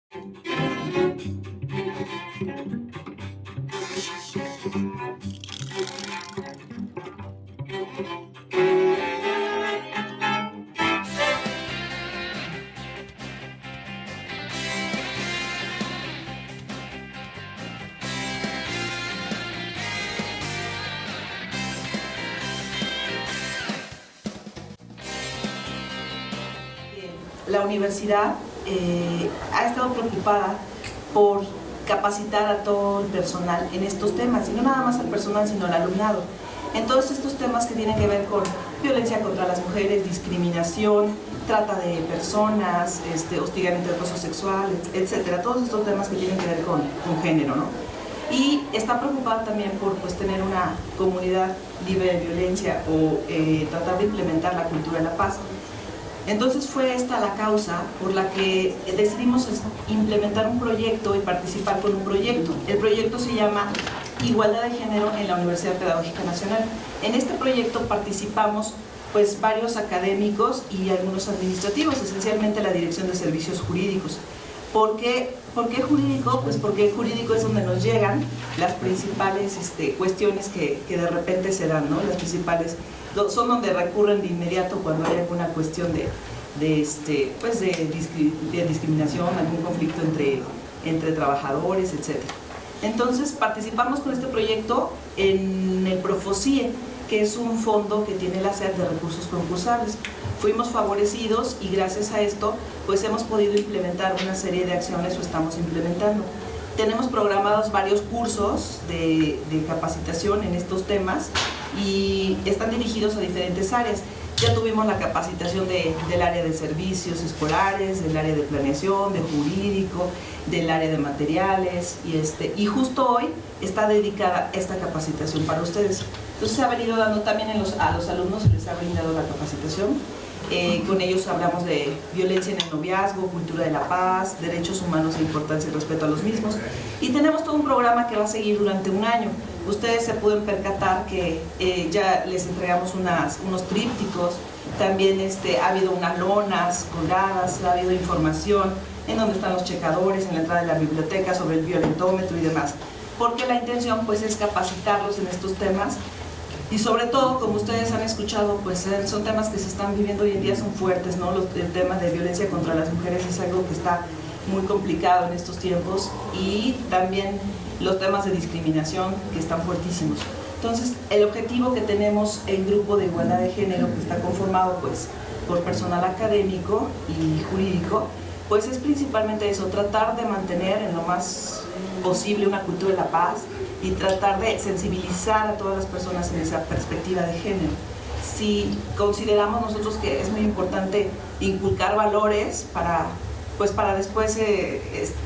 La universidad ha estado preocupada por capacitar a todo el personal en estos temas, y no nada más al personal, sino al alumnado, en todos estos temas que tienen que ver con violencia contra las mujeres, discriminación, trata de personas, hostigamiento de acoso sexual, etcétera, todos estos temas que tienen que ver con género, ¿no? Y está preocupada también por tener una comunidad libre de violencia o tratar de implementar la cultura de la paz. Entonces fue esta la causa por la que decidimos implementar un proyecto y participar con un proyecto. El proyecto se llama Igualdad de Género en la Universidad Pedagógica Nacional. En este proyecto participamos varios académicos y algunos administrativos, esencialmente la Dirección de Servicios Jurídicos. ¿Por qué jurídico? Pues porque jurídico es donde nos llegan las principales cuestiones que de repente se dan, ¿no? Las principales son donde recurren de inmediato cuando hay alguna cuestión de discriminación, algún conflicto entre trabajadores, etc. Entonces participamos con este proyecto en el Profocie, que es un fondo que tiene la SED de recursos concursables. Fuimos favorecidos y gracias a esto hemos podido implementar una serie de acciones o estamos implementando. Tenemos programados varios cursos de capacitación en estos temas y están dirigidos a diferentes áreas. Ya tuvimos la capacitación del área de servicios escolares, del área de planeación, de jurídico, del área de materiales y justo hoy está dedicada esta capacitación para ustedes. Entonces se ha venido dando también a los alumnos, se les ha brindado la capacitación. Con ellos hablamos de violencia en el noviazgo, cultura de la paz, derechos humanos e importancia y respeto a los mismos. Y tenemos todo un programa que va a seguir durante un año. Ustedes se pueden percatar que ya les entregamos unos trípticos, también ha habido unas lonas colgadas, ha habido información en donde están los checadores, en la entrada de la biblioteca, sobre el violentómetro y demás. Porque la intención es capacitarlos en estos temas. Y sobre todo, como ustedes han escuchado, son temas que se están viviendo hoy en día, son fuertes, ¿no? El tema de violencia contra las mujeres es algo que está muy complicado en estos tiempos, y también los temas de discriminación que están fuertísimos. Entonces, el objetivo que tenemos en Grupo de Igualdad de Género, que está conformado por personal académico y jurídico, es principalmente eso, tratar de mantener en lo más posible una cultura de la paz y tratar de sensibilizar a todas las personas en esa perspectiva de género. Si consideramos nosotros que es muy importante inculcar valores para después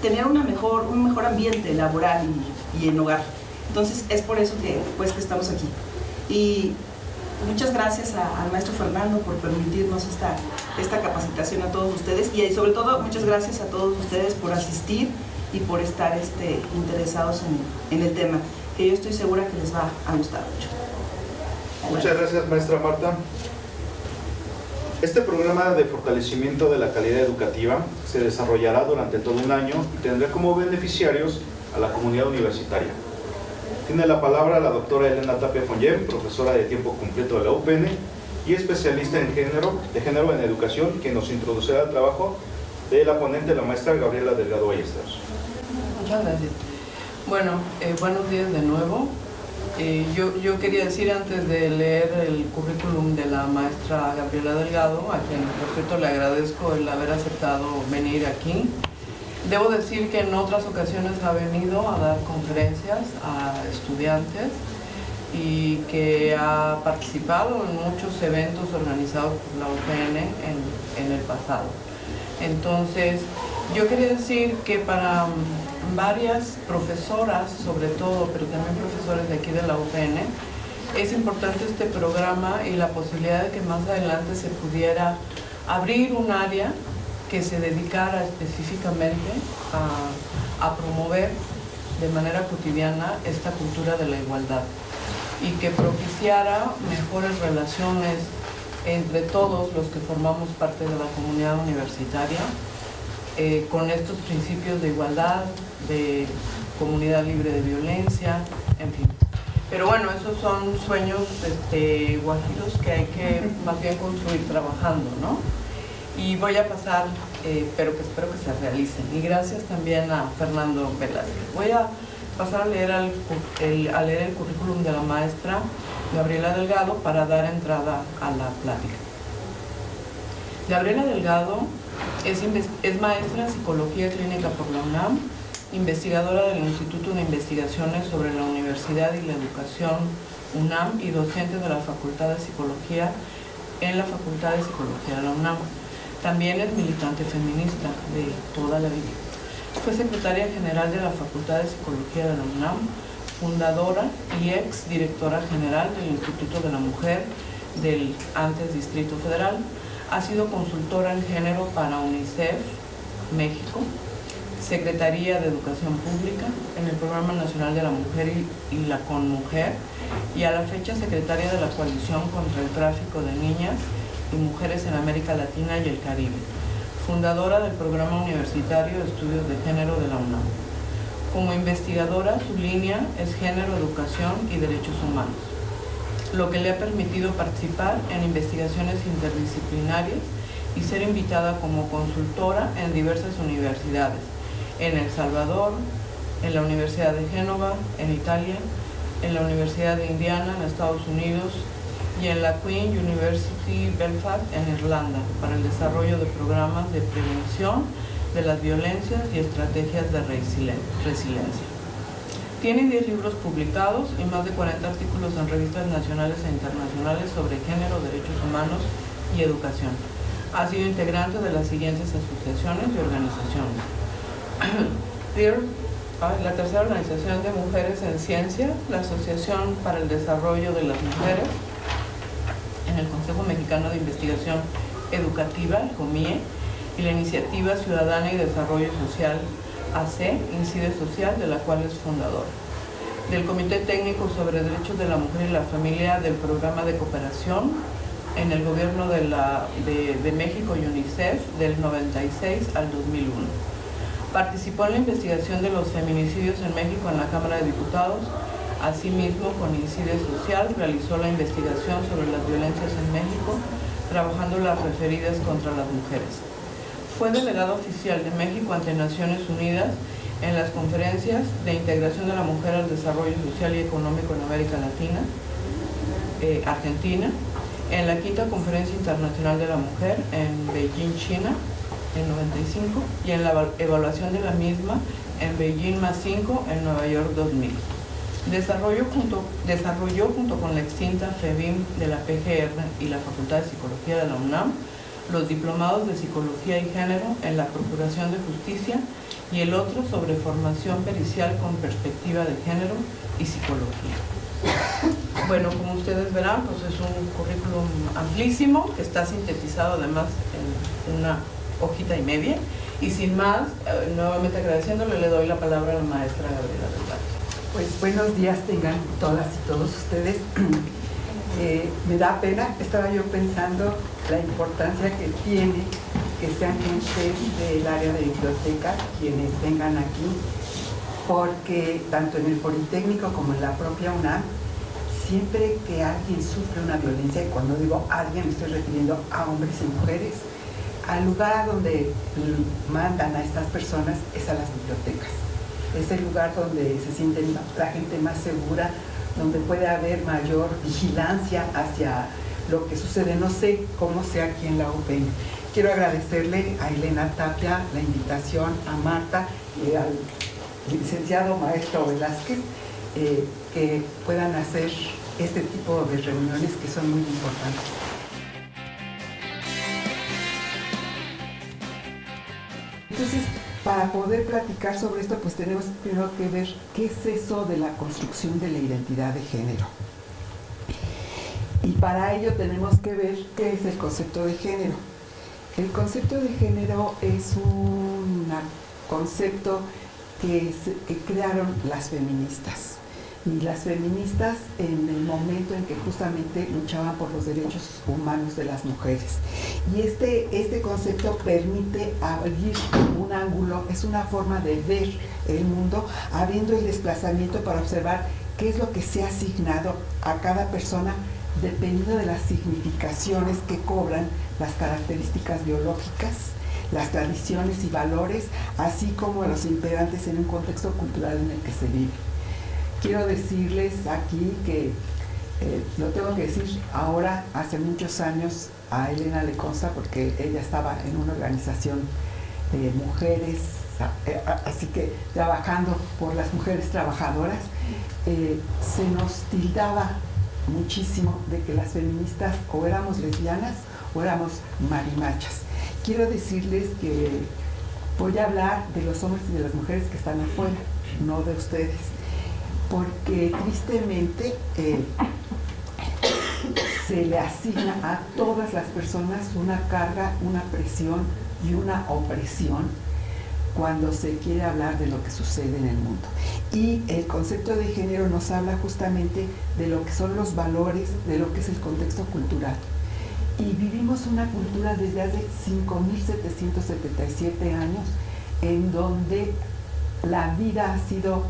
tener un mejor ambiente laboral y en hogar. Entonces es por eso que estamos aquí. Y muchas gracias al maestro Fernando por permitirnos esta capacitación a todos ustedes, y sobre todo muchas gracias a todos ustedes por asistir y por estar interesados en el tema, que yo estoy segura que les va a gustar mucho. Muchas gracias, maestra Marta. Este programa de fortalecimiento de la calidad educativa se desarrollará durante todo un año y tendrá como beneficiarios a la comunidad universitaria. Tiene la palabra la doctora Elena Tapia Fonyem, profesora de tiempo completo de la UPN y especialista en género en educación, quien nos introducirá al trabajo de la ponente, la maestra Gabriela Delgado Ballesteros. Muchas gracias. Bueno, buenos días de nuevo. Yo quería decir, antes de leer el currículum de la maestra Gabriela Delgado, a quien por cierto le agradezco el haber aceptado venir aquí. Debo decir que en otras ocasiones ha venido a dar conferencias a estudiantes y que ha participado en muchos eventos organizados por la UPN en el pasado. Entonces, yo quería decir que para varias profesoras, sobre todo, pero también profesores de aquí de la UPN, es importante este programa y la posibilidad de que más adelante se pudiera abrir un área que se dedicara específicamente a promover de manera cotidiana esta cultura de la igualdad y que propiciara mejores relaciones entre todos los que formamos parte de la comunidad universitaria, con estos principios de igualdad, de comunidad libre de violencia, en fin. Pero bueno, esos son sueños guajiros que hay que más bien construir trabajando, ¿no? Y voy a pasar, pero que espero que se realicen. Y gracias también a Fernando Velázquez. Voy a pasar a leer el currículum de la maestra Gabriela Delgado para dar entrada a la plática. Gabriela Delgado es maestra en Psicología Clínica por la UNAM, investigadora del Instituto de Investigaciones sobre la Universidad y la Educación UNAM y docente de la Facultad de Psicología en la Facultad de Psicología de la UNAM. También es militante feminista de toda la vida. Fue secretaria general de la Facultad de Psicología de la UNAM, fundadora y ex directora general del Instituto de la Mujer del antes Distrito Federal. Ha sido consultora en género para UNICEF México, Secretaría de Educación Pública, en el Programa Nacional de la Mujer y la CONMUJER, y a la fecha secretaria de la Coalición contra el Tráfico de Niñas y Mujeres en América Latina y el Caribe, fundadora del Programa Universitario de Estudios de Género de la UNAM. Como investigadora, su línea es Género, Educación y Derechos Humanos, lo que le ha permitido participar en investigaciones interdisciplinarias y ser invitada como consultora en diversas universidades, en El Salvador, en la Universidad de Génova, en Italia, en la Universidad de Indiana, en Estados Unidos, y en la Queen University Belfast, en Irlanda, para el desarrollo de programas de prevención de las violencias y estrategias de resiliencia. Tiene 10 libros publicados y más de 40 artículos en revistas nacionales e internacionales sobre género, derechos humanos y educación. Ha sido integrante de las siguientes asociaciones y organizaciones. La tercera organización de mujeres en ciencia, la Asociación para el Desarrollo de las Mujeres, en el Consejo Mexicano de Investigación Educativa, el COMIE, y la Iniciativa Ciudadana y Desarrollo Social, AC, INCIDE Social, de la cual es fundadora. Del Comité Técnico sobre Derechos de la Mujer y la Familia del Programa de Cooperación en el Gobierno de México y UNICEF del 96 al 2001. Participó en la investigación de los feminicidios en México en la Cámara de Diputados. Asimismo, con INCIDE Social, realizó la investigación sobre las violencias en México, trabajando las referidas contra las mujeres. Fue delegado oficial de México ante Naciones Unidas en las conferencias de integración de la mujer al desarrollo social y económico en América Latina, Argentina, en la 5ª Conferencia Internacional de la Mujer en Beijing, China, en 95, y en la evaluación de la misma en Beijing +5 en Nueva York 2000. Desarrolló junto con la extinta FEBIM de la PGR y la Facultad de Psicología de la UNAM los diplomados de Psicología y Género en la Procuración de Justicia y el otro sobre formación pericial con perspectiva de género y psicología. Bueno, como ustedes verán, pues es un currículum amplísimo que está sintetizado además en una hojita y media. Y sin más, nuevamente agradeciéndole, le doy la palabra a la maestra Gabriela Delgado. Pues buenos días tengan todas y todos ustedes. Me da pena, estaba yo pensando la importancia que tiene que sean gentes del área de biblioteca quienes vengan aquí, porque tanto en el Politécnico como en la propia UNAM, siempre que alguien sufre una violencia, y cuando digo alguien me estoy refiriendo a hombres y mujeres, al lugar a donde mandan a estas personas es a las bibliotecas. Es el lugar donde se siente la gente más segura, donde puede haber mayor vigilancia hacia lo que sucede. No sé cómo sea aquí en la UPN. Quiero agradecerle a Elena Tapia la invitación, a Marta y al licenciado maestro Velázquez, que puedan hacer este tipo de reuniones que son muy importantes. Entonces, para poder platicar sobre esto, pues tenemos primero que ver qué es eso de la construcción de la identidad de género. Y para ello tenemos que ver qué es el concepto de género. El concepto de género es un concepto que crearon las feministas. y las feministas en el momento en que justamente luchaban por los derechos humanos de las mujeres. Y este concepto permite abrir un ángulo, es una forma de ver el mundo, abriendo el desplazamiento para observar qué es lo que se ha asignado a cada persona dependiendo de las significaciones que cobran las características biológicas, las tradiciones y valores, así como los imperantes en un contexto cultural en el que se vive. Quiero decirles aquí que, lo tengo que decir ahora, hace muchos años a Elena le consta porque ella estaba en una organización de mujeres, así que trabajando por las mujeres trabajadoras, se nos tildaba muchísimo de que las feministas o éramos lesbianas o éramos marimachas. Quiero decirles que voy a hablar de los hombres y de las mujeres que están afuera, no de ustedes, porque tristemente se le asigna a todas las personas una carga, una presión y una opresión cuando se quiere hablar de lo que sucede en el mundo. Y el concepto de género nos habla justamente de lo que son los valores, de lo que es el contexto cultural. Y vivimos una cultura desde hace 5.777 años en donde la vida ha sido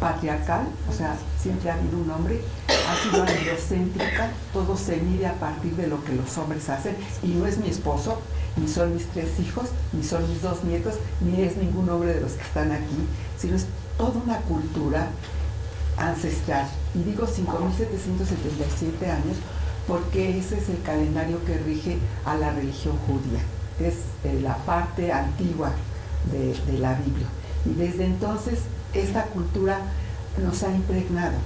patriarcal, o sea, siempre ha habido un hombre, ha sido androcéntrica, todo se mide a partir de lo que los hombres hacen, y no es mi esposo, ni son mis 3 hijos, ni son mis 2 nietos, ni es ningún hombre de los que están aquí, sino es toda una cultura ancestral. Y digo 5.777 años porque ese es el calendario que rige a la religión judía, es la parte antigua de la Biblia. Y desde entonces esta cultura nos ha impregnado.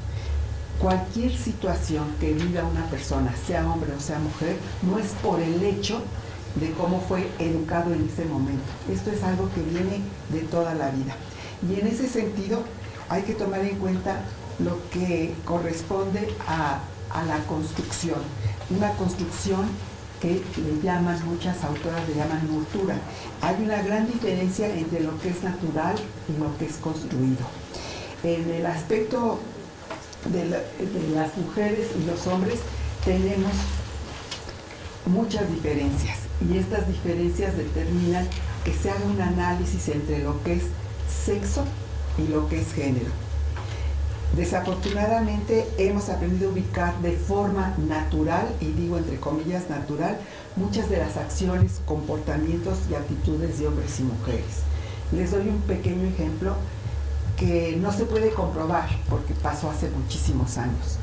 Cualquier situación que viva una persona, sea hombre o sea mujer, no es por el hecho de cómo fue educado en ese momento. Esto es algo que viene de toda la vida. Y en ese sentido hay que tomar en cuenta lo que corresponde a la construcción. Una construcción que le llaman, muchas autoras le llaman nurtura. Hay una gran diferencia entre lo que es natural y lo que es construido. En el aspecto de las mujeres y los hombres tenemos muchas diferencias, y estas diferencias determinan que se haga un análisis entre lo que es sexo y lo que es género. Desafortunadamente hemos aprendido a ubicar de forma natural, y digo entre comillas natural, muchas de las acciones, comportamientos y actitudes de hombres y mujeres. Les doy un pequeño ejemplo que no se puede comprobar porque pasó hace muchísimos años.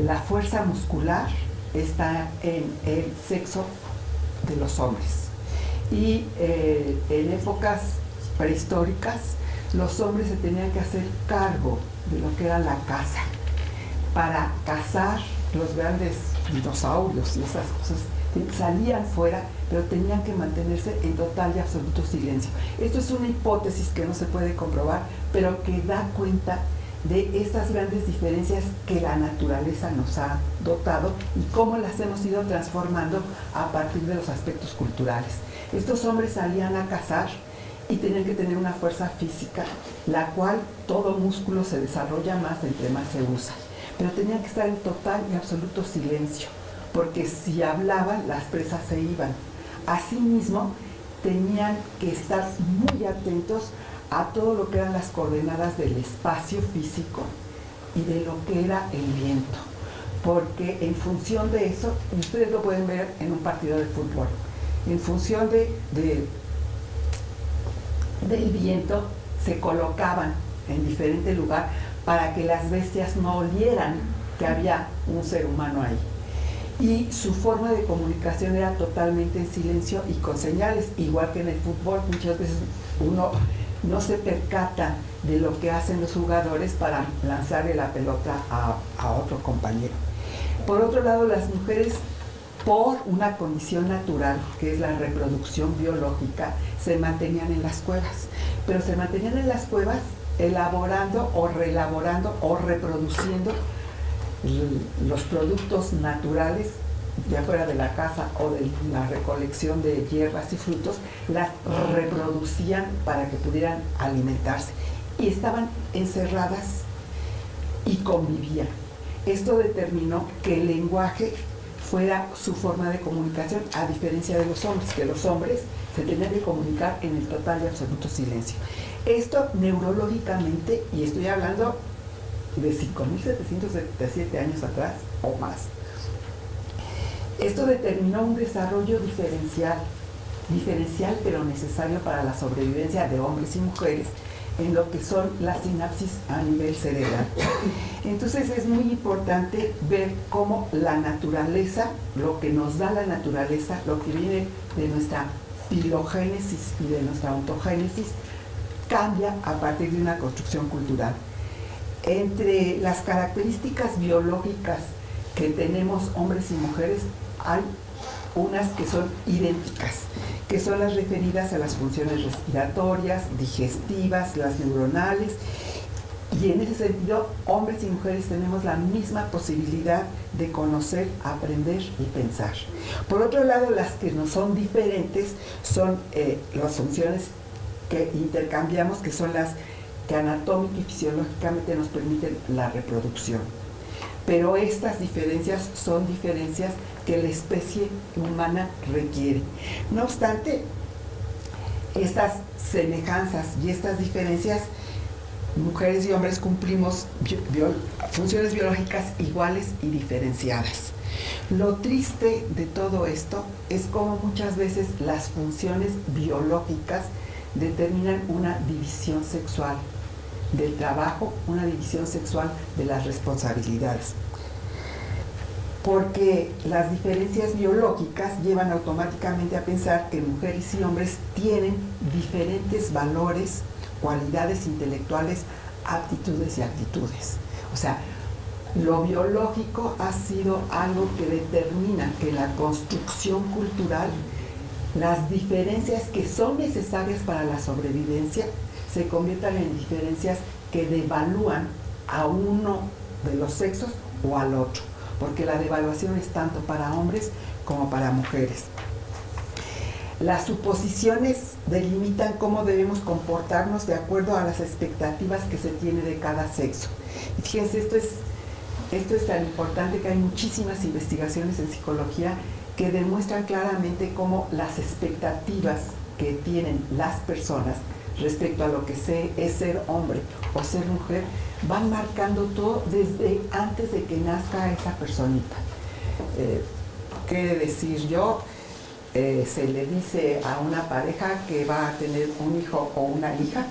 La fuerza muscular está en el sexo de los hombres, y en épocas prehistóricas los hombres se tenían que hacer cargo de lo que era la caza para cazar los grandes dinosaurios y esas cosas. Salían fuera, pero tenían que mantenerse en total y absoluto silencio. Esto es una hipótesis que no se puede comprobar, pero que da cuenta de estas grandes diferencias que la naturaleza nos ha dotado y cómo las hemos ido transformando a partir de los aspectos culturales. Estos hombres salían a cazar y tenían que tener una fuerza física, la cual todo músculo se desarrolla más entre más se usa, pero tenían que estar en total y absoluto silencio, porque si hablaban, las presas se iban. Asimismo, tenían que estar muy atentos a todo lo que eran las coordenadas del espacio físico y de lo que era el viento, porque en función de eso, ustedes lo pueden ver en un partido de fútbol, en función del viento se colocaban en diferente lugar para que las bestias no olieran que había un ser humano ahí. Y su forma de comunicación era totalmente en silencio y con señales, igual que en el fútbol. Muchas veces uno no se percata de lo que hacen los jugadores para lanzarle la pelota a otro compañero. Por otro lado, las mujeres, por una condición natural, que es la reproducción biológica, se mantenían en las cuevas. Pero se mantenían en las cuevas elaborando o reelaborando o reproduciendo los productos naturales de afuera de la casa o de la recolección de hierbas y frutos, las reproducían para que pudieran alimentarse. Y estaban encerradas y convivían. Esto determinó que el lenguaje fuera su forma de comunicación, a diferencia de los hombres, que los hombres se tenían que comunicar en el total y absoluto silencio. Esto neurológicamente, y estoy hablando de 5.777 años atrás o más, esto determinó un desarrollo diferencial pero necesario para la sobrevivencia de hombres y mujeres en lo que son las sinapsis a nivel cerebral. Entonces es muy importante ver cómo la naturaleza, lo que nos da la naturaleza, lo que viene de nuestra filogénesis y de nuestra ontogénesis, cambia a partir de una construcción cultural. Entre las características biológicas que tenemos hombres y mujeres, hay unas que son idénticas, que son las referidas a las funciones respiratorias, digestivas, las neuronales, y en ese sentido, hombres y mujeres tenemos la misma posibilidad de conocer, aprender y pensar. Por otro lado, las que nos son diferentes son las funciones que intercambiamos, que son las que anatómica y fisiológicamente nos permiten la reproducción. Pero estas diferencias son diferencias que la especie humana requiere. No obstante, estas semejanzas y estas diferencias, mujeres y hombres cumplimos funciones biológicas iguales y diferenciadas. Lo triste de todo esto es cómo muchas veces las funciones biológicas determinan una división sexual del trabajo, una división sexual de las responsabilidades. Porque las diferencias biológicas llevan automáticamente a pensar que mujeres y hombres tienen diferentes valores, cualidades intelectuales, aptitudes y actitudes. O sea, lo biológico ha sido algo que determina que la construcción cultural, las diferencias que son necesarias para la sobrevivencia, se conviertan en diferencias que devalúan a uno de los sexos o al otro, porque la devaluación es tanto para hombres como para mujeres. Las suposiciones delimitan cómo debemos comportarnos de acuerdo a las expectativas que se tiene de cada sexo. Y fíjense, esto es tan importante que hay muchísimas investigaciones en psicología que demuestran claramente cómo las expectativas que tienen las personas respecto a lo que es ser hombre o ser mujer, van marcando todo desde antes de que nazca esa personita. Quiere decir yo, se le dice a una pareja que va a tener un hijo o una hija,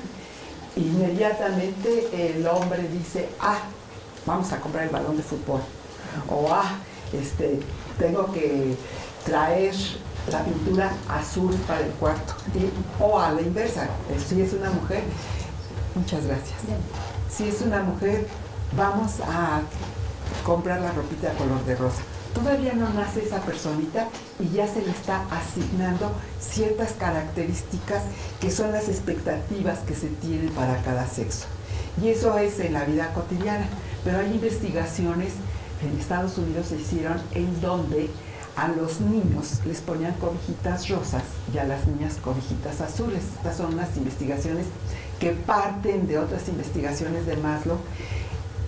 inmediatamente el hombre dice, vamos a comprar el balón de fútbol, o tengo que traer la pintura azul para el cuarto, o a la inversa, si es una mujer, muchas gracias, si es una mujer, vamos a comprar la ropita de color de rosa. Todavía no nace esa personita y ya se le está asignando ciertas características que son las expectativas que se tienen para cada sexo. Y eso es en la vida cotidiana, pero hay investigaciones, en Estados Unidos se hicieron, en donde a los niños les ponían cobijitas rosas y a las niñas cobijitas azules. Estas son unas investigaciones que parten de otras investigaciones de Maslow,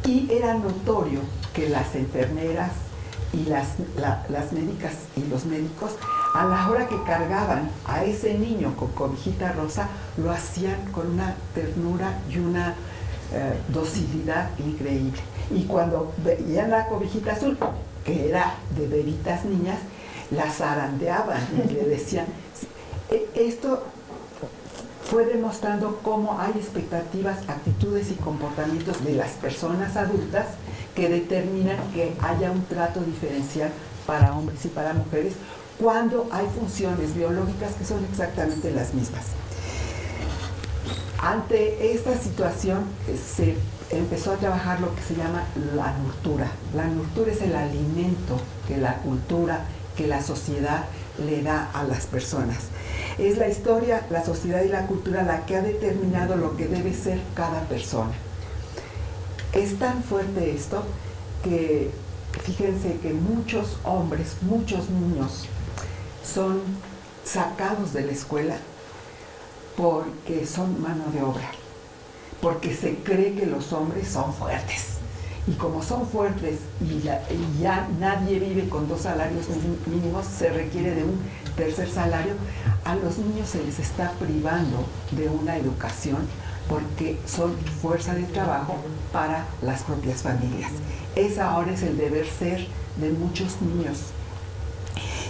y era notorio que las enfermeras y las médicas y los médicos, a la hora que cargaban a ese niño con cobijita rosa, lo hacían con una ternura y una docilidad increíble. Y cuando veían la cobijita azul, que era de bebitas niñas, la zarandeaban y le decían. Esto fue demostrando cómo hay expectativas, actitudes y comportamientos de las personas adultas que determinan que haya un trato diferencial para hombres y para mujeres cuando hay funciones biológicas que son exactamente las mismas. Ante esta situación se empezó a trabajar lo que se llama la nurtura. La nurtura es el alimento que la cultura, que la sociedad le da a las personas. Es la historia, la sociedad y la cultura la que ha determinado lo que debe ser cada persona. Es tan fuerte esto que fíjense que muchos hombres, muchos niños son sacados de la escuela porque son mano de obra, porque se cree que los hombres son fuertes Y como son fuertes y ya nadie vive con 2 salarios mínimos, se requiere de un tercer salario, a los niños se les está privando de una educación porque son fuerza de trabajo para las propias familias. Ese ahora es el deber ser de muchos niños.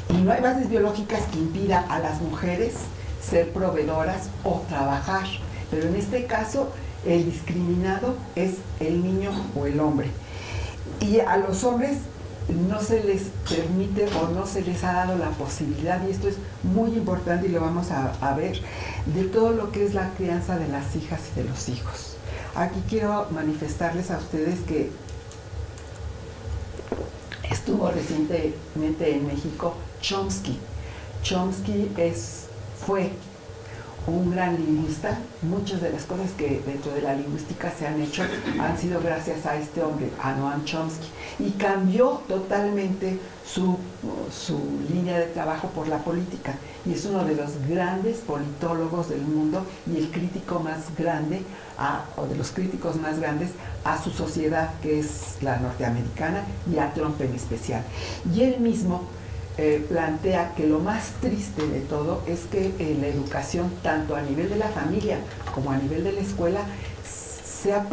Y no hay bases biológicas que impidan a las mujeres ser proveedoras o trabajar, pero en este caso el discriminado es el niño o el hombre. Y a los hombres no se les permite o no se les ha dado la posibilidad, y esto es muy importante y lo vamos a ver, de todo lo que es la crianza de las hijas y de los hijos. Aquí quiero manifestarles a ustedes que estuvo recientemente en México Chomsky. Chomsky fue un gran lingüista. Muchas de las cosas que dentro de la lingüística se han hecho han sido gracias a este hombre, a Noam Chomsky, y cambió totalmente su línea de trabajo por la política, y es uno de los grandes politólogos del mundo y el crítico más grande, o de los críticos más grandes a su sociedad, que es la norteamericana, y a Trump en especial. Y él mismo plantea que lo más triste de todo es que la educación, tanto a nivel de la familia como a nivel de la escuela, se ha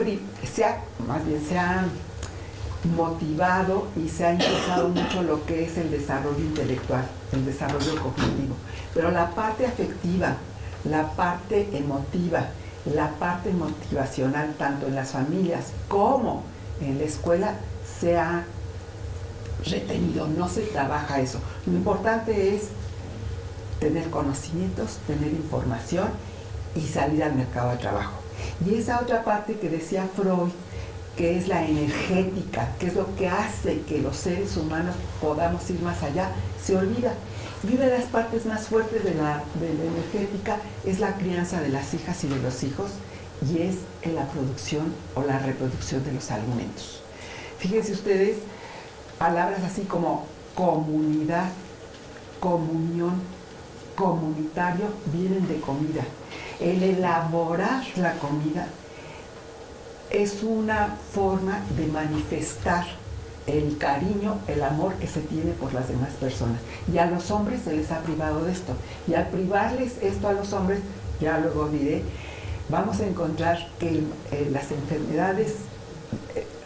motivado y se ha impulsado mucho lo que es el desarrollo intelectual, el desarrollo cognitivo. Pero la parte afectiva, la parte emotiva, la parte motivacional, tanto en las familias como en la escuela, se ha retenido, no se trabaja eso. Lo importante es tener conocimientos, tener información y salir al mercado de trabajo. Y esa otra parte que decía Freud, que es la energética, que es lo que hace que los seres humanos podamos ir más allá, se olvida. Y una de las partes más fuertes de la energética es la crianza de las hijas y de los hijos, y es en la producción o la reproducción de los alimentos. Fíjense ustedes, palabras así como comunidad, comunión, comunitario, vienen de comida. El elaborar la comida es una forma de manifestar el cariño, el amor que se tiene por las demás personas. Y a los hombres se les ha privado de esto. Y al privarles esto a los hombres, ya luego diré, vamos a encontrar que las enfermedades,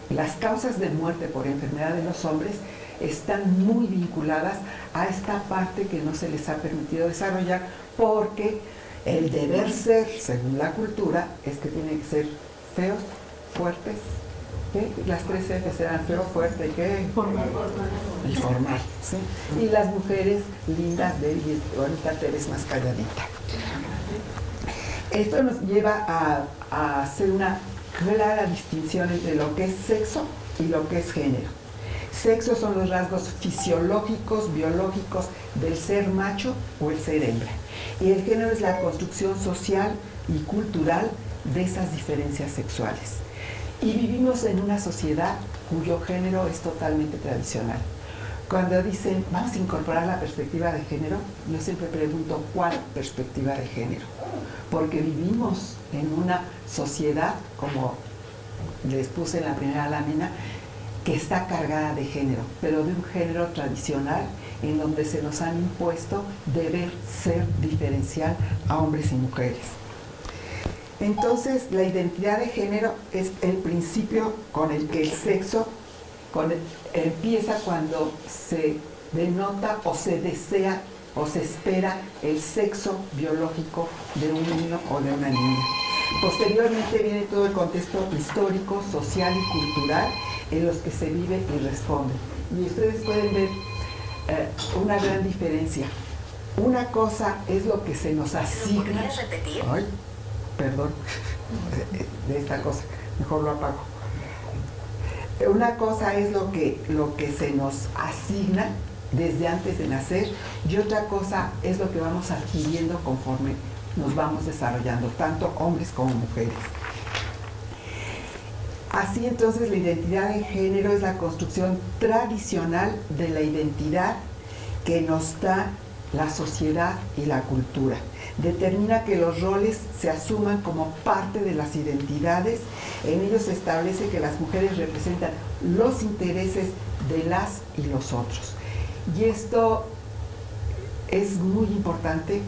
las causas de muerte por enfermedad de los hombres están muy vinculadas a esta parte que no se les ha permitido desarrollar, porque el deber ser, según la cultura, es que tienen que ser feos, fuertes, ¿qué? Las 3 Fs eran feo, fuerte, ¿qué? Y formal, ¿sí? Y las mujeres lindas, bellas, ahorita te ves más calladita. Esto nos lleva a hacer una clara distinción entre lo que es sexo y lo que es género. Sexo son los rasgos fisiológicos, biológicos del ser macho o el ser hembra. Y el género es la construcción social y cultural de esas diferencias sexuales. Y vivimos en una sociedad cuyo género es totalmente tradicional. Cuando dicen, vamos a incorporar la perspectiva de género, yo siempre pregunto, ¿cuál perspectiva de género? Porque vivimos en una sociedad, como les puse en la primera lámina, que está cargada de género, pero de un género tradicional en donde se nos han impuesto deber ser diferencial a hombres y mujeres. Entonces, la identidad de género es el principio con el que el sexo empieza cuando se denota o se desea o se espera el sexo biológico de un niño o de una niña. Posteriormente viene todo el contexto histórico, social y cultural en los que se vive y responde. Y ustedes pueden ver una gran diferencia. Una cosa es lo que se nos asigna. ¿Podrías repetir? Ay, perdón, de esta cosa, mejor lo apago. Una cosa es lo que se nos asigna desde antes de nacer, y otra cosa es lo que vamos adquiriendo conforme nos vamos desarrollando, tanto hombres como mujeres. Así entonces, la identidad de género es la construcción tradicional de la identidad que nos da la sociedad y la cultura. Determina que los roles se asuman como parte de las identidades. En ellos se establece que las mujeres representan los intereses de las y los otros. Y esto es muy importante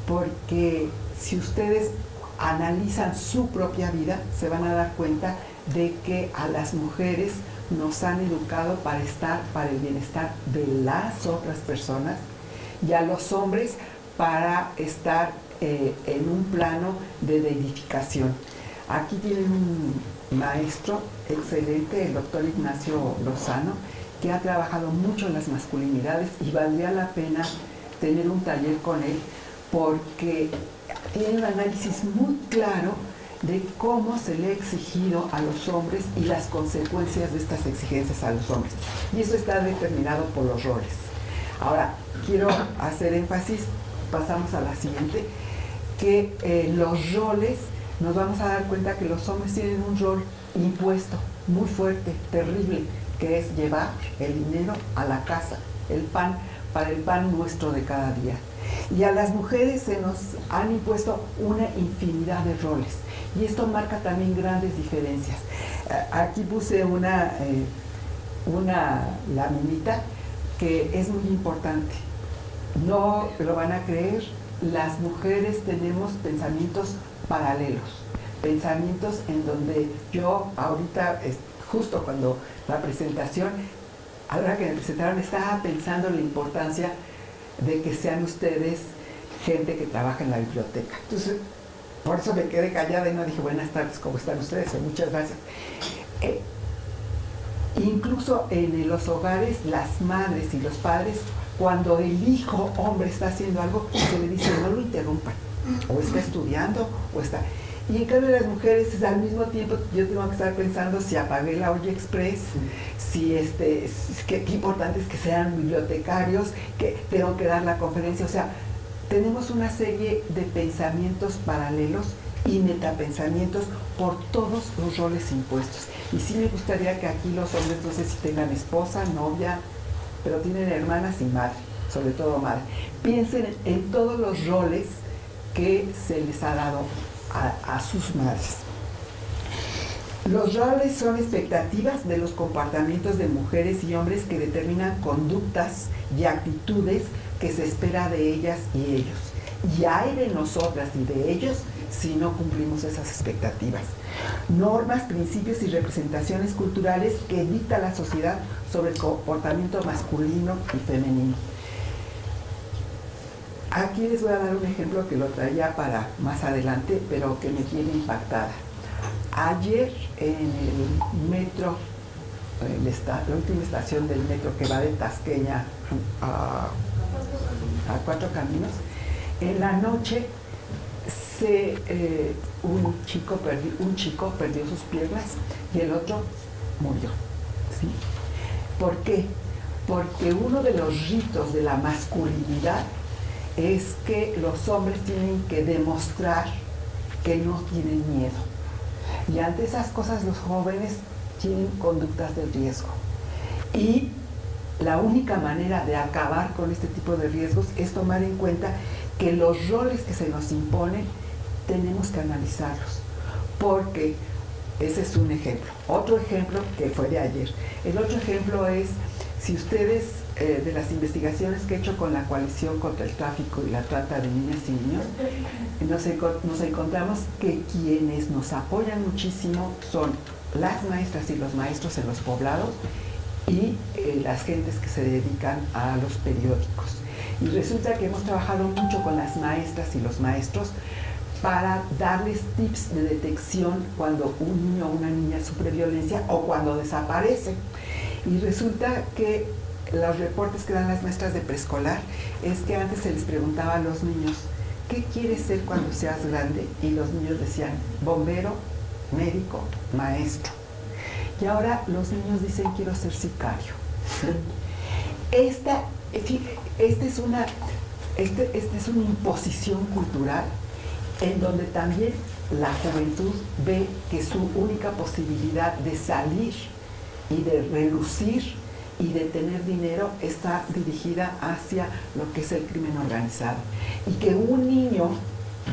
porque si ustedes analizan su propia vida, se van a dar cuenta de que a las mujeres nos han educado para estar para el bienestar de las otras personas y a los hombres para estar en un plano de edificación. Aquí tienen un maestro excelente, el doctor Ignacio Lozano, que ha trabajado mucho en las masculinidades y valdría la pena tener un taller con él porque tiene un análisis muy claro de cómo se le ha exigido a los hombres y las consecuencias de estas exigencias a los hombres. Y eso está determinado por los roles. Ahora, quiero hacer énfasis, pasamos a la siguiente, que los roles, nos vamos a dar cuenta que los hombres tienen un rol impuesto, muy fuerte, terrible, que es llevar el dinero a la casa, el pan, para el pan nuestro de cada día. Y a las mujeres se nos han impuesto una infinidad de roles. Y esto marca también grandes diferencias. Aquí puse una laminita que es muy importante. No lo van a creer, las mujeres tenemos pensamientos paralelos. Pensamientos en donde yo ahorita, justo cuando la presentación, a la hora que me presentaron, estaba pensando en la importancia de que sean ustedes gente que trabaja en la biblioteca. Entonces, por eso me quedé callada y no dije buenas tardes, ¿cómo están ustedes? Muchas gracias. Incluso en los hogares, las madres y los padres, cuando el hijo hombre está haciendo algo, se le dice no lo interrumpan, o está estudiando, o está... Y en cambio las mujeres, al mismo tiempo, yo tengo que estar pensando si apagué la olla express, si qué importante es que sean bibliotecarios, que tengo que dar la conferencia. O sea, tenemos una serie de pensamientos paralelos y metapensamientos por todos los roles impuestos. Y sí me gustaría que aquí los hombres, no sé si tengan esposa, novia, pero tienen hermanas y madre, sobre todo madre. Piensen en todos los roles que se les ha dado a sus madres. Los roles son expectativas de los comportamientos de mujeres y hombres que determinan conductas y actitudes que se espera de ellas y ellos. Y hay de nosotras y de ellos si no cumplimos esas expectativas. Normas, principios y representaciones culturales que dicta la sociedad sobre el comportamiento masculino y femenino. Aquí les voy a dar un ejemplo que lo traía para más adelante, pero que me tiene impactada. Ayer en el metro, la última estación del metro que va de Tasqueña a Cuatro Caminos, en la noche un chico perdió sus piernas y el otro murió. ¿Sí? ¿Por qué? Porque uno de los ritos de la masculinidad es que los hombres tienen que demostrar que no tienen miedo. Y ante esas cosas los jóvenes tienen conductas de riesgo. Y la única manera de acabar con este tipo de riesgos es tomar en cuenta que los roles que se nos imponen tenemos que analizarlos. Porque ese es un ejemplo. Otro ejemplo que fue de ayer. El otro ejemplo es, si ustedes, de las investigaciones que he hecho con la Coalición contra el Tráfico y la Trata de Niñas y Niños, nos encontramos que quienes nos apoyan muchísimo son las maestras y los maestros en los poblados y las gentes que se dedican a los periódicos. Y resulta que hemos trabajado mucho con las maestras y los maestros para darles tips de detección cuando un niño o una niña sufre violencia o cuando desaparece. Y resulta que los reportes que dan las maestras de preescolar es que antes se les preguntaba a los niños, ¿qué quieres ser cuando seas grande? Y los niños decían, bombero, médico, maestro. Y ahora los niños dicen, quiero ser sicario. Esta es una imposición cultural en donde también la juventud ve que su única posibilidad de salir y de relucir y de tener dinero está dirigida hacia lo que es el crimen organizado. Y que un niño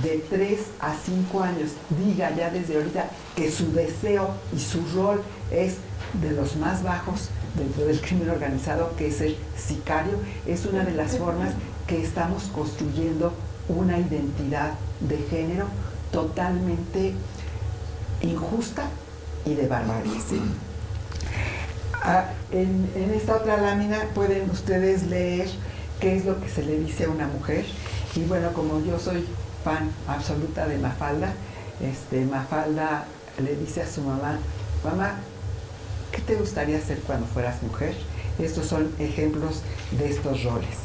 de 3 a 5 años diga ya desde ahorita que su deseo y su rol es de los más bajos dentro del crimen organizado, que es el sicario, es una de las formas que estamos construyendo una identidad de género totalmente injusta y de barbarie. ¿Sí? En esta otra lámina pueden ustedes leer qué es lo que se le dice a una mujer. Y bueno, como yo soy fan absoluta de Mafalda, Mafalda le dice a su mamá: mamá, ¿qué te gustaría hacer cuando fueras mujer? Estos son ejemplos de estos roles.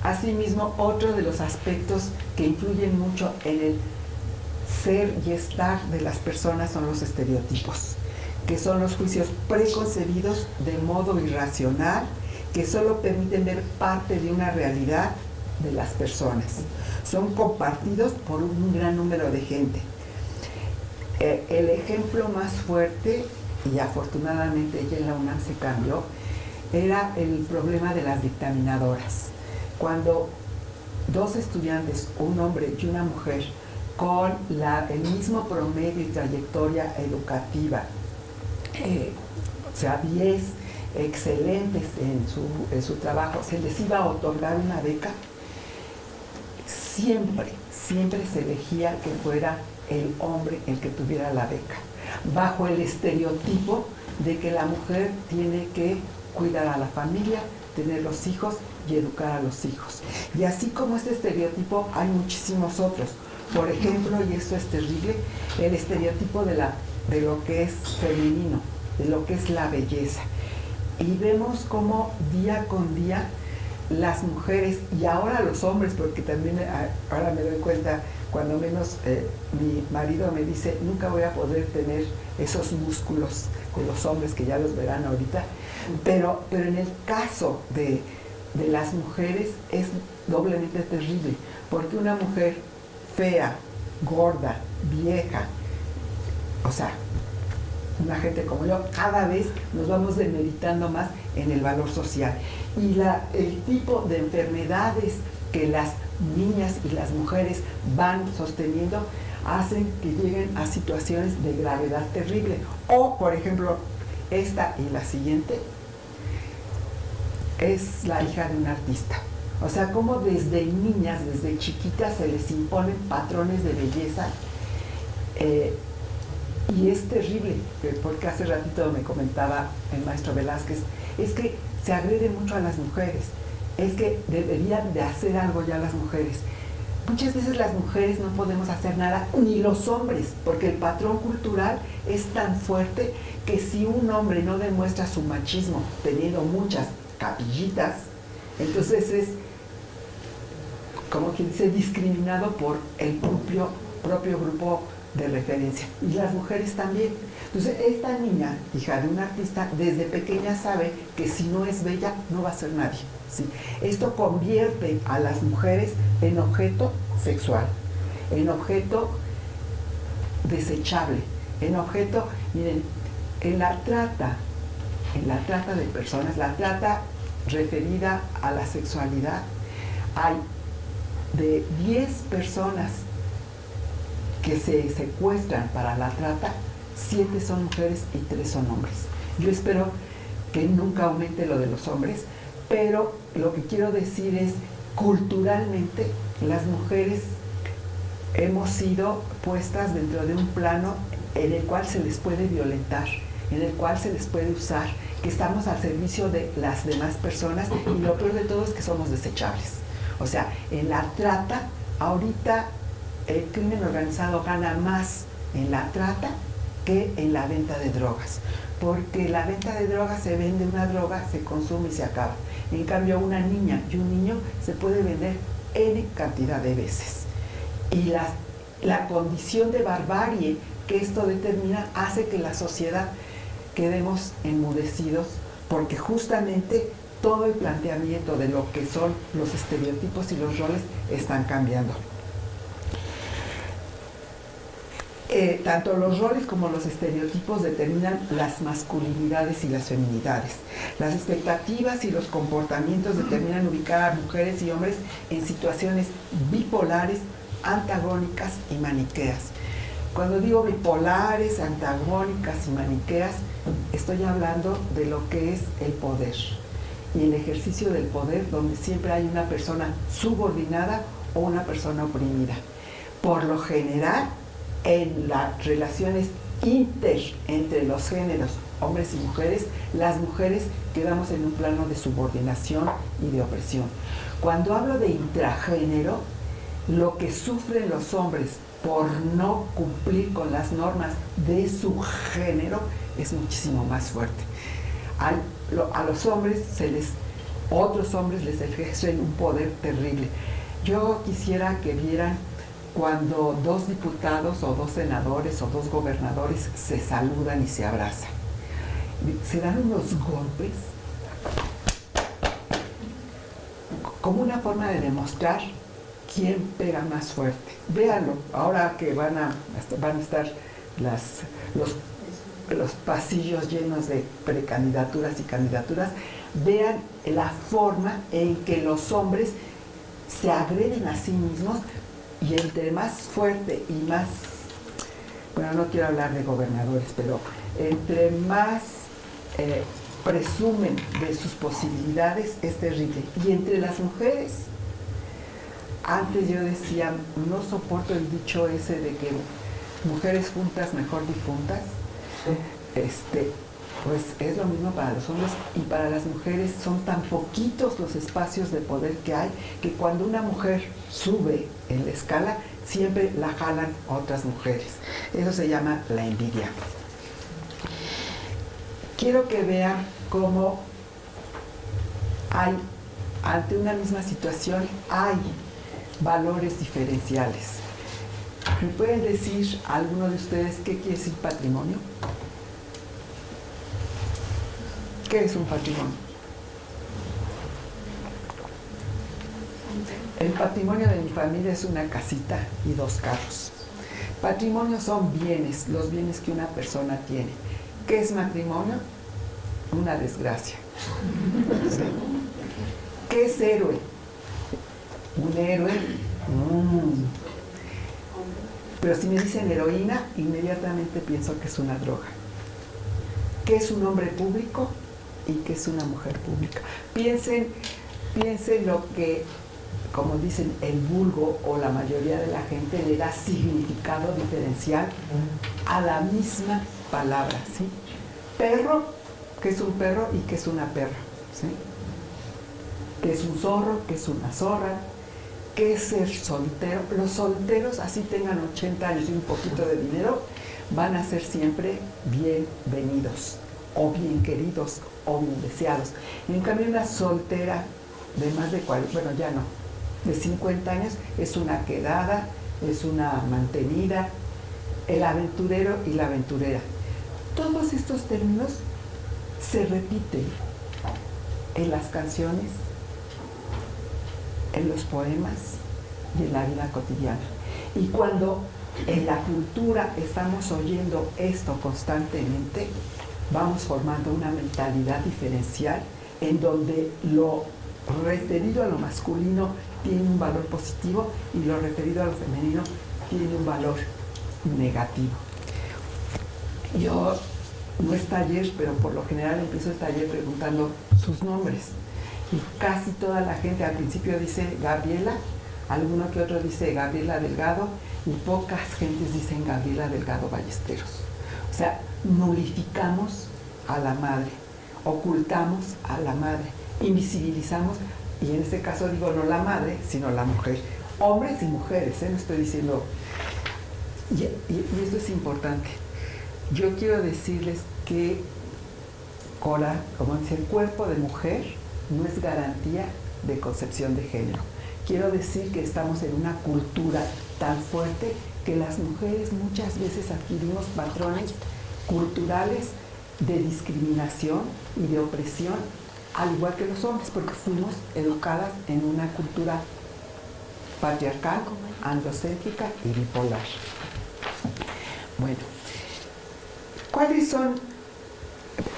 Asimismo, otro de los aspectos que influyen mucho en el ser y estar de las personas son los estereotipos, que son los juicios preconcebidos de modo irracional, que solo permiten ver parte de una realidad de las personas. Son compartidos por un gran número de gente. El ejemplo más fuerte, y afortunadamente ya en la UNAM se cambió, era el problema de las dictaminadoras. Cuando 2 estudiantes, un hombre y una mujer, con el mismo promedio y trayectoria educativa, o sea, 10 excelentes en su trabajo, se les iba a otorgar una beca, siempre se elegía que fuera el hombre el que tuviera la beca, bajo el estereotipo de que la mujer tiene que cuidar a la familia, tener los hijos y educar a los hijos. Y así como este estereotipo, hay muchísimos otros. Por ejemplo, y esto es terrible, el estereotipo de lo que es femenino, de lo que es la belleza. Y vemos cómo día con día las mujeres, y ahora los hombres, porque también ahora me doy cuenta, cuando menos mi marido me dice: nunca voy a poder tener esos músculos con los hombres, que ya los verán ahorita, pero en el caso de las mujeres es doblemente terrible, porque una mujer fea, gorda, vieja, o sea, una gente como yo, cada vez nos vamos demeritando más en el valor social. Y el tipo de enfermedades que las niñas y las mujeres van sosteniendo hacen que lleguen a situaciones de gravedad terrible. O, por ejemplo, esta y la siguiente es la hija de un artista. O sea, como desde niñas, desde chiquitas, se les imponen patrones de belleza. Y es terrible, porque hace ratito me comentaba el maestro Velázquez, es que se agrede mucho a las mujeres, es que deberían de hacer algo ya las mujeres. Muchas veces las mujeres no podemos hacer nada, ni los hombres, porque el patrón cultural es tan fuerte que si un hombre no demuestra su machismo teniendo muchas capillitas, entonces es, como quien dice, discriminado por el propio grupo de referencia. Y las mujeres también. Entonces, esta niña, hija de un artista, desde pequeña sabe que si no es bella, no va a ser nadie. ¿Sí? Esto convierte a las mujeres en objeto sexual, en objeto desechable, en objeto, miren, en la trata de personas, la trata referida a la sexualidad, hay de 10 personas que se secuestran para la trata, 7 son mujeres y 3 son hombres. Yo espero que nunca aumente lo de los hombres, pero lo que quiero decir es, culturalmente, las mujeres hemos sido puestas dentro de un plano en el cual se les puede violentar, en el cual se les puede usar, que estamos al servicio de las demás personas, y lo peor de todo es que somos desechables. O sea, en la trata, ahorita el crimen organizado gana más en la trata que en la venta de drogas, porque la venta de drogas, se vende una droga, se consume y se acaba. En cambio, una niña y un niño se puede vender N cantidad de veces. Y la condición de barbarie que esto determina hace que la sociedad quedemos enmudecidos, porque justamente todo el planteamiento de lo que son los estereotipos y los roles están cambiando. Tanto los roles como los estereotipos determinan las masculinidades y las feminidades. Las expectativas y los comportamientos determinan ubicar a mujeres y hombres en situaciones bipolares, antagónicas y maniqueas. Cuando digo bipolares, antagónicas y maniqueas, estoy hablando de lo que es el poder y el ejercicio del poder, donde siempre hay una persona subordinada o una persona oprimida. Por lo general, en las relaciones entre los géneros, hombres y mujeres, las mujeres quedamos en un plano de subordinación y de opresión. Cuando hablo de intragénero, lo que sufren los hombres por no cumplir con las normas de su género es muchísimo más fuerte. A los hombres otros hombres les ejercen un poder terrible. Yo quisiera que vieran cuando dos diputados o dos senadores o dos gobernadores se saludan y se abrazan. Se dan unos golpes como una forma de demostrar quién pega más fuerte. Véanlo, ahora que van a estar los pasillos llenos de precandidaturas y candidaturas, vean la forma en que los hombres se agreden a sí mismos, y entre más fuerte y más, bueno, no quiero hablar de gobernadores, pero entre más presumen de sus posibilidades es terrible. Y entre las mujeres, antes yo decía, no soporto el dicho ese de que mujeres juntas mejor difuntas. Pues es lo mismo para los hombres, y para las mujeres son tan poquitos los espacios de poder que hay, que cuando una mujer sube en la escala, siempre la jalan otras mujeres. Eso se llama la envidia. Quiero que vean cómo ante una misma situación hay valores diferenciales. ¿Me pueden decir alguno de ustedes qué quiere decir patrimonio? ¿Qué es un patrimonio? El patrimonio de mi familia es una casita y 2 carros. Patrimonio son bienes, los bienes que una persona tiene. ¿Qué es matrimonio? Una desgracia. ¿Sí? ¿Qué es héroe? Un héroe. Pero si me dicen heroína, inmediatamente pienso que es una droga. ¿Qué es un hombre público? ¿Y qué es una mujer pública? Piensen lo que, como dicen, el vulgo o la mayoría de la gente le da significado diferencial a la misma palabra, ¿sí? Perro, ¿qué es un perro y qué es una perra? ¿Sí? ¿Qué es un zorro? ¿Qué es una zorra? ¿Qué es ser soltero? Los solteros, así tengan 80 años y un poquito de dinero, van a ser siempre bienvenidos, o bien queridos, o bien deseados. Y en cambio una soltera de más de 40, bueno, ya no, de 50 años, es una quedada, es una mantenida, el aventurero y la aventurera. Todos estos términos se repiten en las canciones, en los poemas y en la vida cotidiana. Y cuando en la cultura estamos oyendo esto constantemente, vamos formando una mentalidad diferencial en donde lo referido a lo masculino tiene un valor positivo y lo referido a lo femenino tiene un valor negativo. Yo, no es taller, pero por lo general empiezo el taller preguntando sus nombres. Y casi toda la gente al principio dice Gabriela, alguno que otro dice Gabriela Delgado, y pocas gentes dicen Gabriela Delgado Ballesteros. O sea, nulificamos a la madre, ocultamos a la madre, invisibilizamos, y en este caso digo no la madre, sino la mujer. Hombres y mujeres, no estoy diciendo... Y esto es importante. Yo quiero decirles que, como dice, el cuerpo de mujer no es garantía de concepción de género. Quiero decir que estamos en una cultura tan fuerte que las mujeres muchas veces adquirimos patrones culturales de discriminación y de opresión, al igual que los hombres, porque fuimos educadas en una cultura patriarcal, androcéntrica y bipolar. Bueno, ¿cuáles son?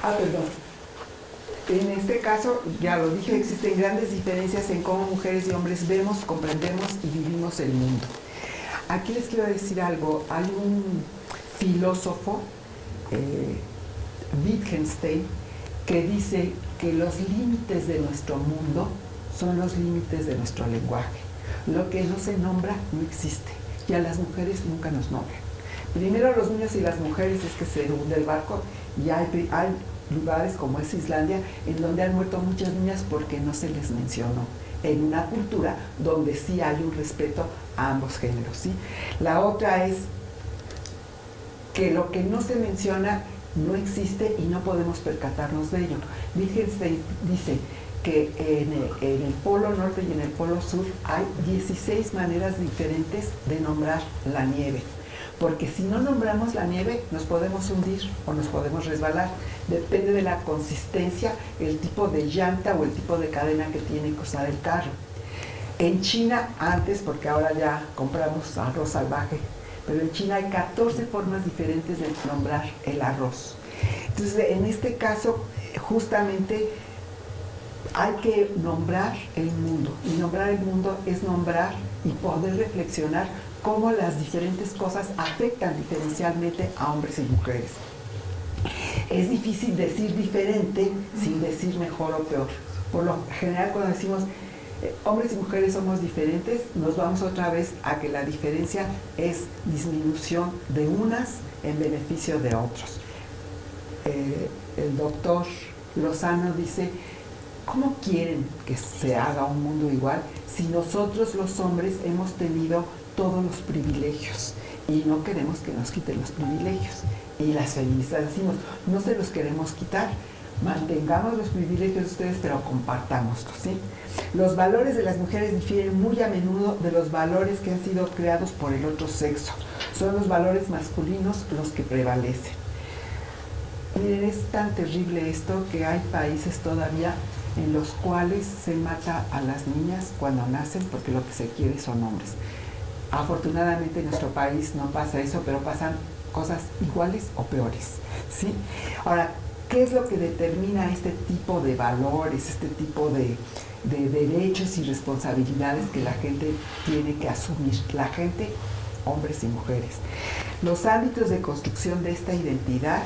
Perdón. En este caso, ya lo dije, existen grandes diferencias en cómo mujeres y hombres vemos, comprendemos y vivimos el mundo. Aquí les quiero decir algo. Hay un filósofo, Wittgenstein, que dice que los límites de nuestro mundo son los límites de nuestro lenguaje. Lo que no se nombra no existe, y a las mujeres nunca nos nombran. Primero los niños y las mujeres es que se hunde el barco, y hay lugares como es Islandia en donde han muerto muchas niñas porque no se les mencionó, en una cultura donde sí hay un respeto a ambos géneros, ¿sí? La otra es que lo que no se menciona no existe y no podemos percatarnos de ello. Wittgenstein dice que en el polo norte y en el polo sur hay 16 maneras diferentes de nombrar la nieve. Porque si no nombramos la nieve, nos podemos hundir o nos podemos resbalar. Depende de la consistencia, el tipo de llanta o el tipo de cadena que tiene que usar el carro. En China, antes, porque ahora ya compramos arroz salvaje, pero en China hay 14 formas diferentes de nombrar el arroz. Entonces, en este caso, justamente hay que nombrar el mundo. Y nombrar el mundo es nombrar y poder reflexionar cómo las diferentes cosas afectan diferencialmente a hombres y mujeres. Es difícil decir diferente sin decir mejor o peor. Por lo general, cuando decimos hombres y mujeres somos diferentes, nos vamos otra vez a que la diferencia es disminución de unas en beneficio de otros. El doctor Lozano dice, ¿cómo quieren que se haga un mundo igual si nosotros los hombres hemos tenido todos los privilegios y no queremos que nos quiten los privilegios? Y las feministas decimos, no se los queremos quitar, mantengamos los privilegios de ustedes, pero compartámoslos, ¿sí? Los valores de las mujeres difieren muy a menudo de los valores que han sido creados por el otro sexo. Son los valores masculinos los que prevalecen. Miren, es tan terrible esto que hay países todavía en los cuales se mata a las niñas cuando nacen porque lo que se quiere son hombres. Afortunadamente en nuestro país no pasa eso, pero pasan cosas iguales o peores, ¿sí? Ahora, ¿qué es lo que determina este tipo de valores, este tipo de derechos y responsabilidades que la gente tiene que asumir? La gente, hombres y mujeres. Los ámbitos de construcción de esta identidad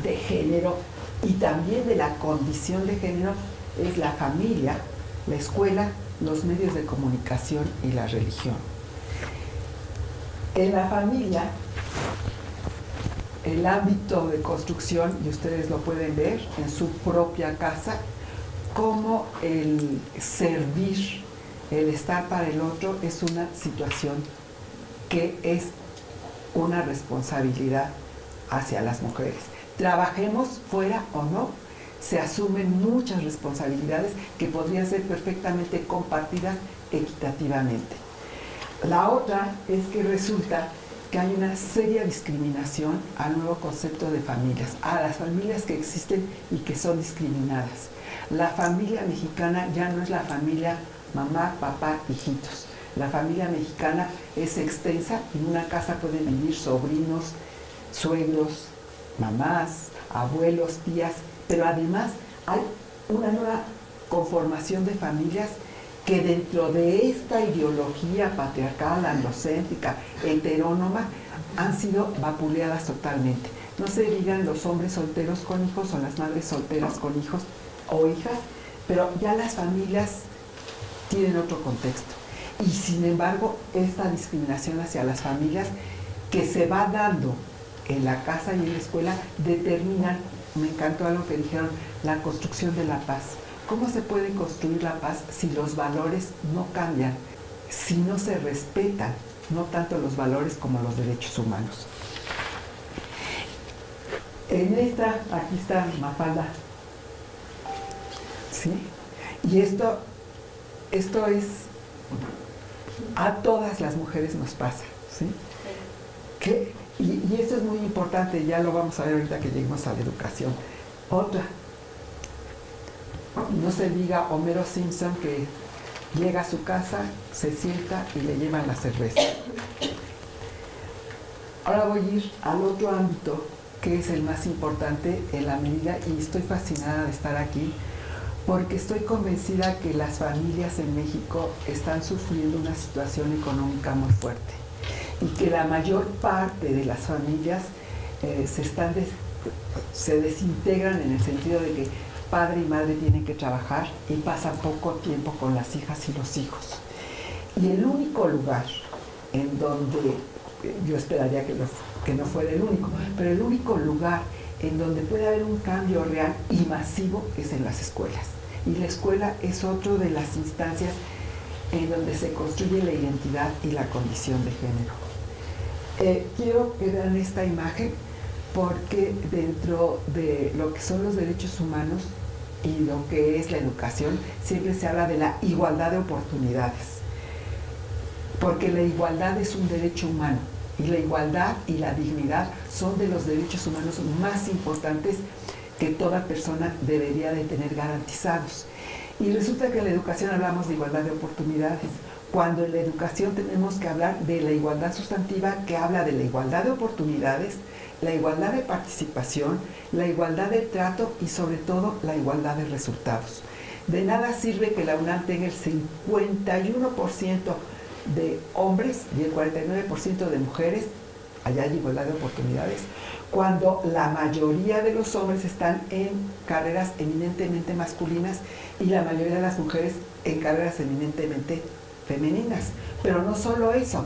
de género y también de la condición de género es la familia, la escuela, los medios de comunicación y la religión. En la familia, el ámbito de construcción, y ustedes lo pueden ver en su propia casa, como el servir, el estar para el otro es una situación que es una responsabilidad hacia las mujeres. Trabajemos fuera o no, se asumen muchas responsabilidades que podrían ser perfectamente compartidas equitativamente. La otra es que resulta que hay una seria discriminación al nuevo concepto de familias, a las familias que existen y que son discriminadas. La familia mexicana ya no es la familia mamá, papá, hijitos. La familia mexicana es extensa, en una casa pueden vivir sobrinos, suegros, mamás, abuelos, tías, pero además hay una nueva conformación de familias que dentro de esta ideología patriarcal, androcéntrica, heterónoma, han sido vapuleadas totalmente. No se digan los hombres solteros con hijos o las madres solteras con hijos o hijas, pero ya las familias tienen otro contexto. Y sin embargo, esta discriminación hacia las familias que se va dando en la casa y en la escuela determinan, me encantó algo que dijeron, la construcción de la paz. ¿Cómo se puede construir la paz si los valores no cambian, si no se respetan, no tanto los valores como los derechos humanos? En esta, aquí está Mafalda, ¿sí? Y esto es, a todas las mujeres nos pasa, ¿sí? Y esto es muy importante, ya lo vamos a ver ahorita que lleguemos a la educación. Otra, no se diga Homero Simpson que llega a su casa, se sienta y le llevan la cerveza. Ahora voy a ir al otro ámbito, que es el más importante en la medida, y estoy fascinada de estar aquí, porque estoy convencida que las familias en México están sufriendo una situación económica muy fuerte y que la mayor parte de las familias se desintegran en el sentido de que padre y madre tienen que trabajar y pasan poco tiempo con las hijas y los hijos. Y el único lugar en donde, yo esperaría que no fuera el único, pero el único lugar en donde puede haber un cambio real y masivo es en las escuelas. Y la escuela es otra de las instancias en donde se construye la identidad y la condición de género. Quiero que vean esta imagen porque dentro de lo que son los derechos humanos y lo que es la educación, siempre se habla de la igualdad de oportunidades, porque la igualdad es un derecho humano y la igualdad y la dignidad son de los derechos humanos más importantes que toda persona debería de tener garantizados. Y resulta que en la educación hablamos de igualdad de oportunidades, cuando en la educación tenemos que hablar de la igualdad sustantiva, que habla de la igualdad de oportunidades, la igualdad de participación, la igualdad de trato y sobre todo la igualdad de resultados. De nada sirve que la UNAM tenga el 51% de hombres y el 49% de mujeres, allá hay igualdad de oportunidades, cuando la mayoría de los hombres están en carreras eminentemente masculinas y la mayoría de las mujeres en carreras eminentemente femeninas. Pero no solo eso,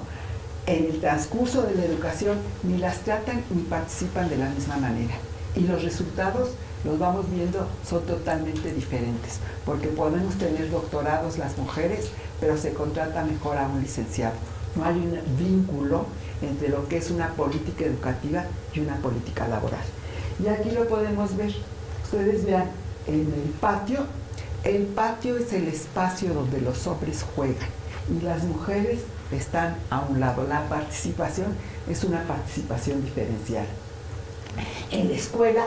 en el transcurso de la educación ni las tratan ni participan de la misma manera. Y los resultados, los vamos viendo, son totalmente diferentes, porque podemos tener doctorados las mujeres, pero se contrata mejor a un licenciado. No hay un vínculo entre lo que es una política educativa y una política laboral. Y aquí lo podemos ver. Ustedes vean en el patio es el espacio donde los hombres juegan y las mujeres están a un lado. La participación es una participación diferencial. En la escuela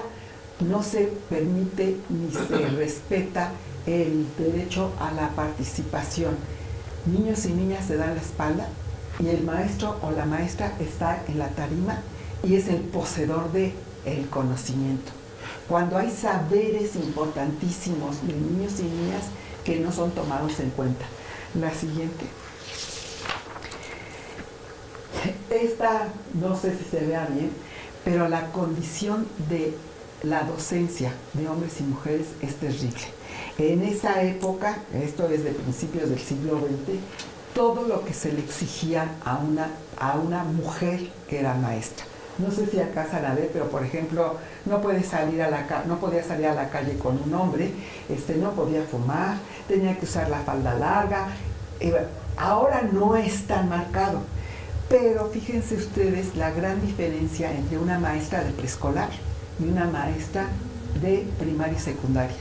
no se permite ni se respeta el derecho a la participación. Niños y niñas se dan la espalda y el maestro o la maestra está en la tarima y es el poseedor del conocimiento. Cuando hay saberes importantísimos de niños y niñas que no son tomados en cuenta. La siguiente. Esta, no sé si se vea bien, pero la condición de la docencia de hombres y mujeres es terrible. En esa época, esto es de principios del siglo XX, todo lo que se le exigía a una mujer que era maestra. No sé si acá se la ve, pero por ejemplo, no podía salir a la calle con un hombre, no podía fumar, tenía que usar la falda larga. Ahora no es tan marcado, pero fíjense ustedes la gran diferencia entre una maestra de preescolar y una maestra de primaria y secundaria.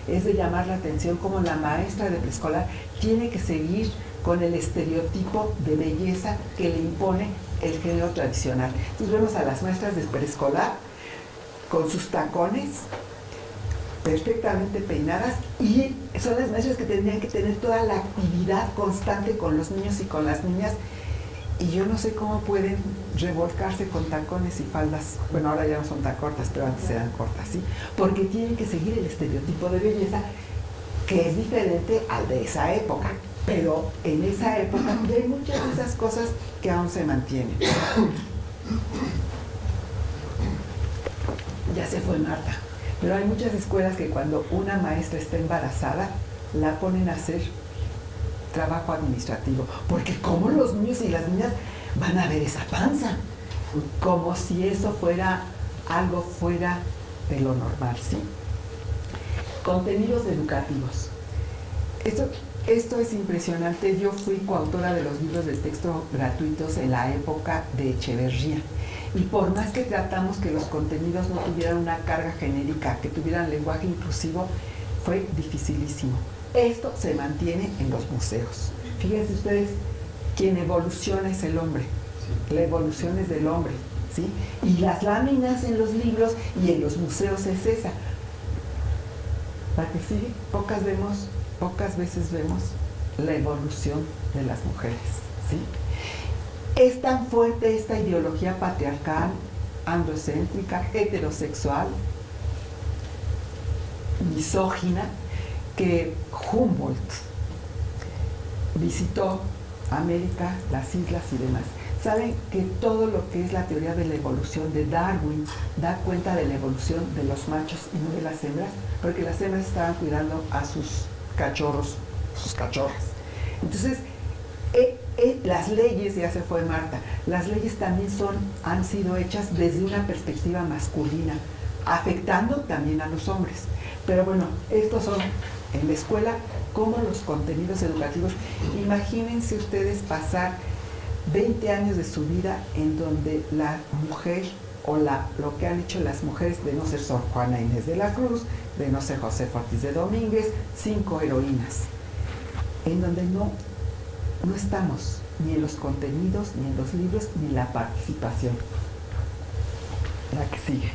Es de llamar la atención cómo la maestra de preescolar tiene que seguir con el estereotipo de belleza que le impone el género tradicional. Entonces vemos a las maestras de preescolar con sus tacones perfectamente peinadas y son las maestras que tendrían que tener toda la actividad constante con los niños y con las niñas. Y yo no sé cómo pueden revolcarse con tacones y faldas, bueno, ahora ya no son tan cortas, pero antes eran cortas, ¿sí? Porque tienen que seguir el estereotipo de belleza que es diferente al de esa época. Pero en esa época hay muchas de esas cosas que aún se mantienen. Ya se fue Marta. Pero hay muchas escuelas que cuando una maestra está embarazada, la ponen a hacer trabajo administrativo, porque como los niños y las niñas van a ver esa panza, como si eso fuera algo fuera de lo normal, ¿sí? Contenidos educativos. Esto es impresionante. Yo fui coautora de los libros de texto gratuitos en la época de Echeverría, y por más que tratamos que los contenidos no tuvieran una carga genérica, que tuvieran lenguaje inclusivo, fue dificilísimo. Esto se mantiene en los museos. Fíjense ustedes, quien evoluciona es el hombre, la evolución es del hombre, ¿sí? Y las láminas en los libros y en los museos es esa. ¿Para que sí? Pocas veces vemos la evolución de las mujeres, ¿sí? Es tan fuerte esta ideología patriarcal, androcéntrica, heterosexual, misógina, que Humboldt visitó América, las islas y demás. Saben que todo lo que es la teoría de la evolución de Darwin da cuenta de la evolución de los machos y no de las hembras, porque las hembras estaban cuidando a sus cachorros, sus cachorras. Entonces, las leyes, ya se fue Marta, las leyes también han sido hechas desde una perspectiva masculina, afectando también a los hombres. Pero bueno, estos son en la escuela como los contenidos educativos. Imagínense ustedes pasar 20 años de su vida en donde la mujer o lo que han hecho las mujeres, de no ser Sor Juana Inés de la Cruz, de no ser José Ortiz de Domínguez, 5 heroínas, en donde no estamos ni en los contenidos, ni en los libros, ni en la participación. La que sigue.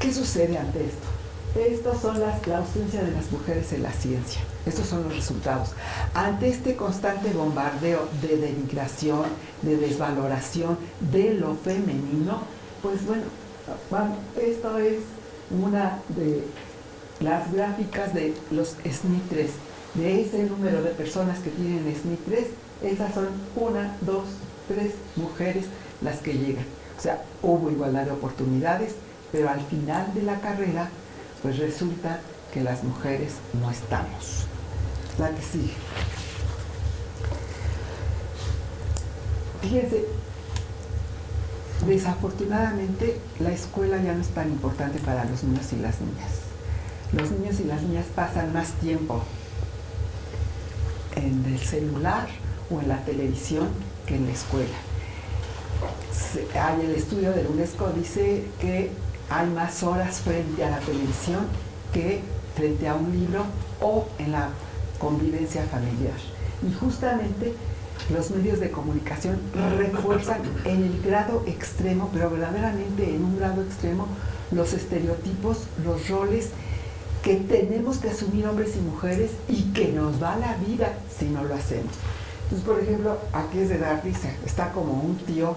¿Qué sucede ante esto? Estos son la ausencia de las mujeres en la ciencia. Estos son los resultados. Ante este constante bombardeo de denigración, de desvaloración de lo femenino, pues bueno, esto es una de las gráficas de los SNI 3. De ese número de personas que tienen SNI 3, esas son 1, 2, 3 mujeres las que llegan. O sea, hubo igualdad de oportunidades, pero al final de la carrera, pues resulta que las mujeres no estamos. La que sigue. Fíjense, desafortunadamente la escuela ya no es tan importante para los niños y las niñas. Los niños y las niñas pasan más tiempo en el celular o en la televisión que en la escuela. El estudio de la UNESCO dice que hay más horas frente a la televisión que frente a un libro o en la convivencia familiar. Y justamente los medios de comunicación refuerzan en el grado extremo, pero verdaderamente en un grado extremo, los estereotipos, los roles que tenemos que asumir hombres y mujeres y que nos va la vida si no lo hacemos. Entonces, por ejemplo, aquí es de dar risa. Está como un tío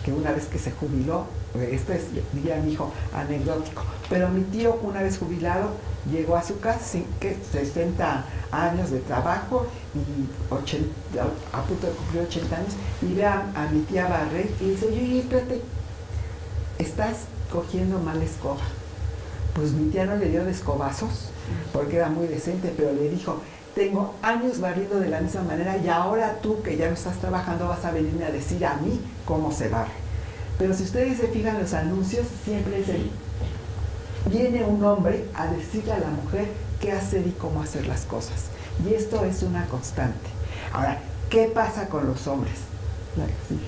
que una vez que se jubiló, esto es, diría mi hijo, anecdótico, pero mi tío una vez jubilado llegó a su casa sin que 60 años de trabajo y a punto de cumplir 80 años, y ve a mi tía barrer y dice: oye, espérate, estás cogiendo mal escoba. Pues mi tía no le dio de escobazos porque era muy decente, pero le dijo: tengo años barriendo de la misma manera y ahora tú, que ya no estás trabajando, vas a venirme a decir a mí cómo se barre. Pero si ustedes se fijan en los anuncios, siempre viene un hombre a decirle a la mujer qué hacer y cómo hacer las cosas. Y esto es una constante. Ahora, ¿qué pasa con los hombres? Sí.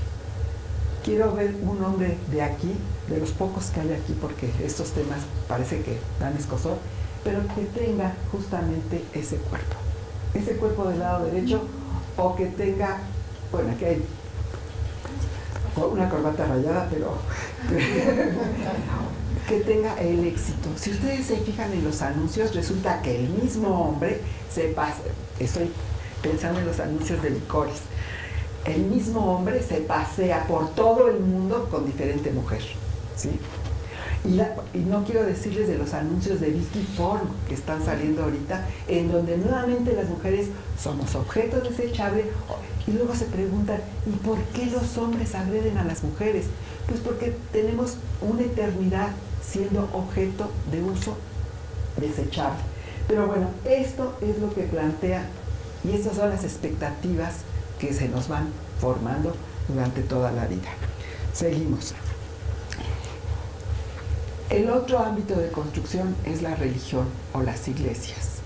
Quiero ver un hombre de aquí, de los pocos que hay aquí, porque estos temas parece que dan escozor, pero que tenga justamente ese cuerpo del lado derecho, o que tenga, bueno, aquí hay una corbata rayada, pero que tenga el éxito. Si ustedes se fijan en los anuncios, resulta que el mismo hombre se pasa, estoy pensando en los anuncios de licores, el mismo hombre se pasea por todo el mundo con diferente mujer, ¿sí? Y no quiero decirles de los anuncios de Vicky Form que están saliendo ahorita, en donde nuevamente las mujeres somos objetos desechables, y luego se preguntan: ¿y por qué los hombres agreden a las mujeres? Pues porque tenemos una eternidad siendo objeto de uso desechable. Pero bueno, esto es lo que plantea, y estas son las expectativas que se nos van formando durante toda la vida. Seguimos. El otro ámbito de construcción es la religión o las iglesias.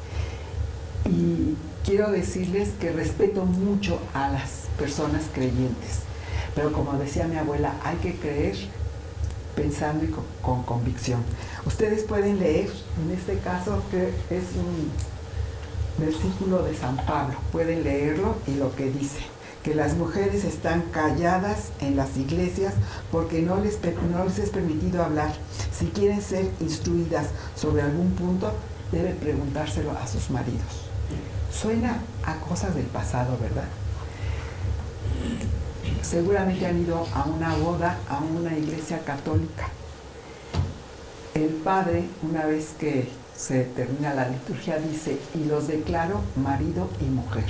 Y quiero decirles que respeto mucho a las personas creyentes, pero como decía mi abuela, hay que creer pensando y con convicción. Ustedes pueden leer, en este caso, que es un versículo de San Pablo, pueden leerlo, y lo que dice: que las mujeres están calladas en las iglesias porque no les es permitido hablar. Si quieren ser instruidas sobre algún punto, deben preguntárselo a sus maridos. Suena a cosas del pasado, ¿verdad? seguramente han ido a una boda, a una iglesia católica. El padre, una vez que se termina la liturgia, dice: y los declaro marido y mujer.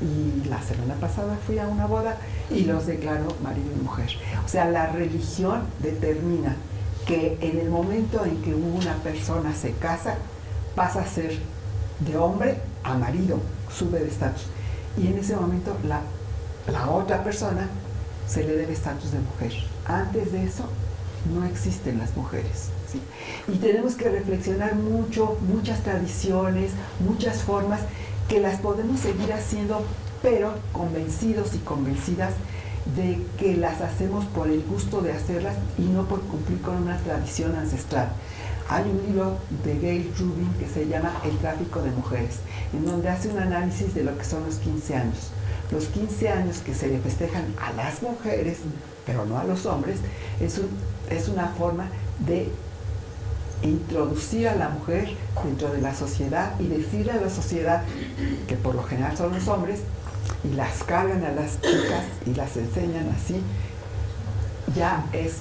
Y la semana pasada fui a una boda y los declaro marido y mujer. O sea, la religión determina que en el momento en que una persona se casa, pasa a ser de hombre a marido, sube de estatus. Y en ese momento la otra persona se le debe estatus de mujer. Antes de eso no existen las mujeres, ¿sí? Y tenemos que reflexionar mucho, muchas tradiciones, muchas formas que las podemos seguir haciendo, pero convencidos y convencidas de que las hacemos por el gusto de hacerlas y no por cumplir con una tradición ancestral. Hay un libro de Gail Rubin que se llama El tráfico de mujeres, en donde hace un análisis de lo que son los 15 años. Los 15 años que se le festejan a las mujeres, pero no a los hombres, es una forma de introducir a la mujer dentro de la sociedad y decirle a la sociedad, que por lo general son los hombres, y las cargan a las chicas y las enseñan así, ya es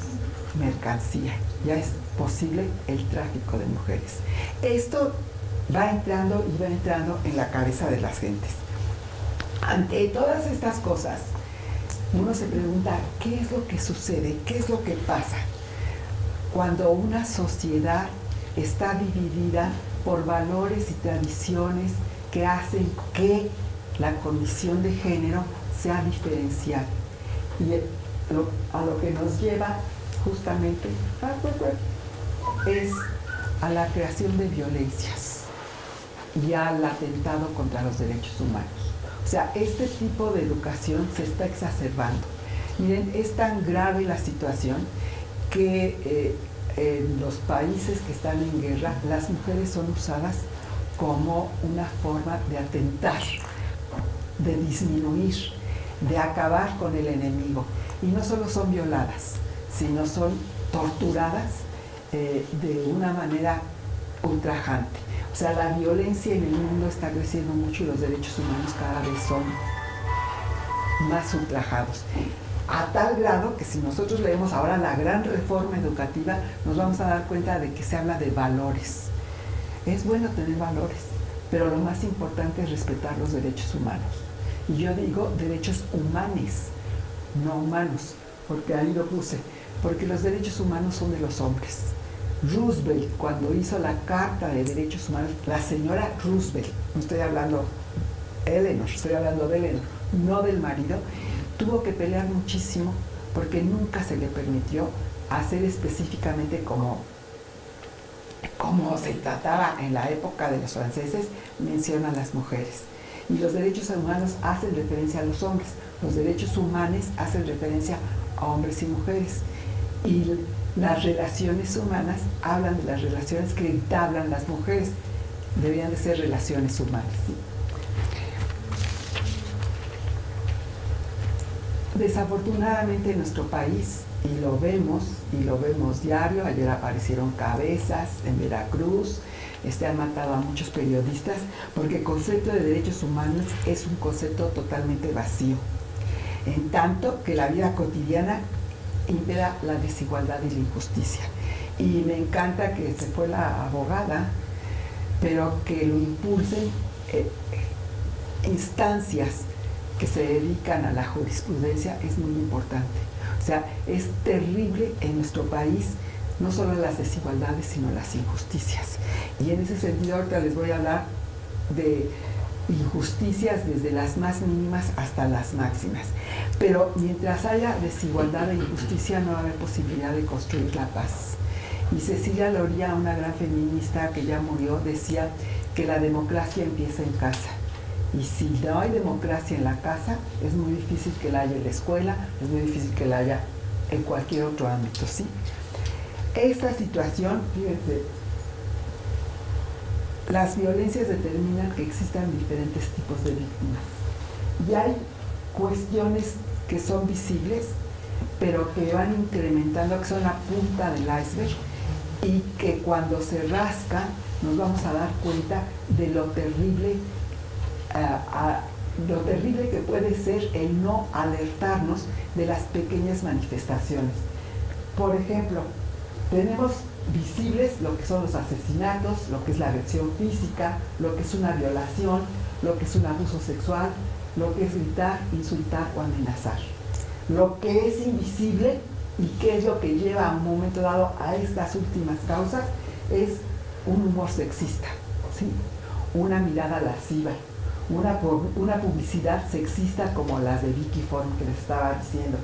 mercancía, ya es posible el tráfico de mujeres. Esto va entrando y va entrando en la cabeza de las gentes. Ante todas estas cosas, uno se pregunta, ¿qué es lo que sucede? ¿Qué es lo que pasa? Cuando una sociedad está dividida por valores y tradiciones que hacen que la condición de género sea diferencial. Y a lo que nos lleva justamente es a la creación de violencias y al atentado contra los derechos humanos. O sea, este tipo de educación se está exacerbando. Miren, es tan grave la situación que en los países que están en guerra, las mujeres son usadas como una forma de atentar, de disminuir, de acabar con el enemigo. Y no solo son violadas, sino son torturadas de una manera ultrajante. O sea, la violencia en el mundo está creciendo mucho y los derechos humanos cada vez son más ultrajados. A tal grado que si nosotros leemos ahora la gran reforma educativa, nos vamos a dar cuenta de que se habla de valores. Es bueno tener valores, pero lo más importante es respetar los derechos humanos. Y yo digo derechos humanes, no humanos, porque ahí lo puse, porque los derechos humanos son de los hombres. Roosevelt, cuando hizo la Carta de Derechos Humanos, la señora Roosevelt, no estoy hablando Eleanor, estoy hablando de Eleanor, no del marido, tuvo que pelear muchísimo porque nunca se le permitió hacer específicamente como se trataba en la época de los franceses, mención a las mujeres. Y los derechos humanos hacen referencia a los hombres, los derechos humanos hacen referencia a hombres y mujeres. Y las relaciones humanas hablan de las relaciones que entablan las mujeres, deberían de ser relaciones humanas, ¿sí? Desafortunadamente en nuestro país, y lo vemos diario, ayer aparecieron cabezas en Veracruz, han matado a muchos periodistas, porque el concepto de derechos humanos es un concepto totalmente vacío, en tanto que la vida cotidiana impera la desigualdad y la injusticia. Y me encanta que se fue la abogada, pero que lo impulsen instancias que se dedican a la jurisprudencia es muy importante. O sea, es terrible en nuestro país no solo las desigualdades, sino las injusticias. Y en ese sentido ahorita les voy a hablar de injusticias desde las más mínimas hasta las máximas. Pero mientras haya desigualdad e injusticia no va a haber posibilidad de construir la paz. Y Cecilia Loría, una gran feminista que ya murió, decía que la democracia empieza en casa. Y si no hay democracia en la casa, es muy difícil que la haya en la escuela, es muy difícil que la haya en cualquier otro ámbito, ¿sí? Esta situación, fíjense, las violencias determinan que existan diferentes tipos de víctimas. Y hay cuestiones que son visibles, pero que van incrementando, que son la punta del iceberg, y que cuando se rasca nos vamos a dar cuenta de lo terrible lo terrible que puede ser el no alertarnos de las pequeñas manifestaciones. Por ejemplo, tenemos visibles lo que son los asesinatos, lo que es la agresión física, lo que es una violación, lo que es un abuso sexual, lo que es gritar, insultar o amenazar. Lo que es invisible y que es lo que lleva a un momento dado a estas últimas causas es un humor sexista, ¿sí? Una mirada lasciva, una publicidad sexista como las de Vicky Ford que les estaba diciendo,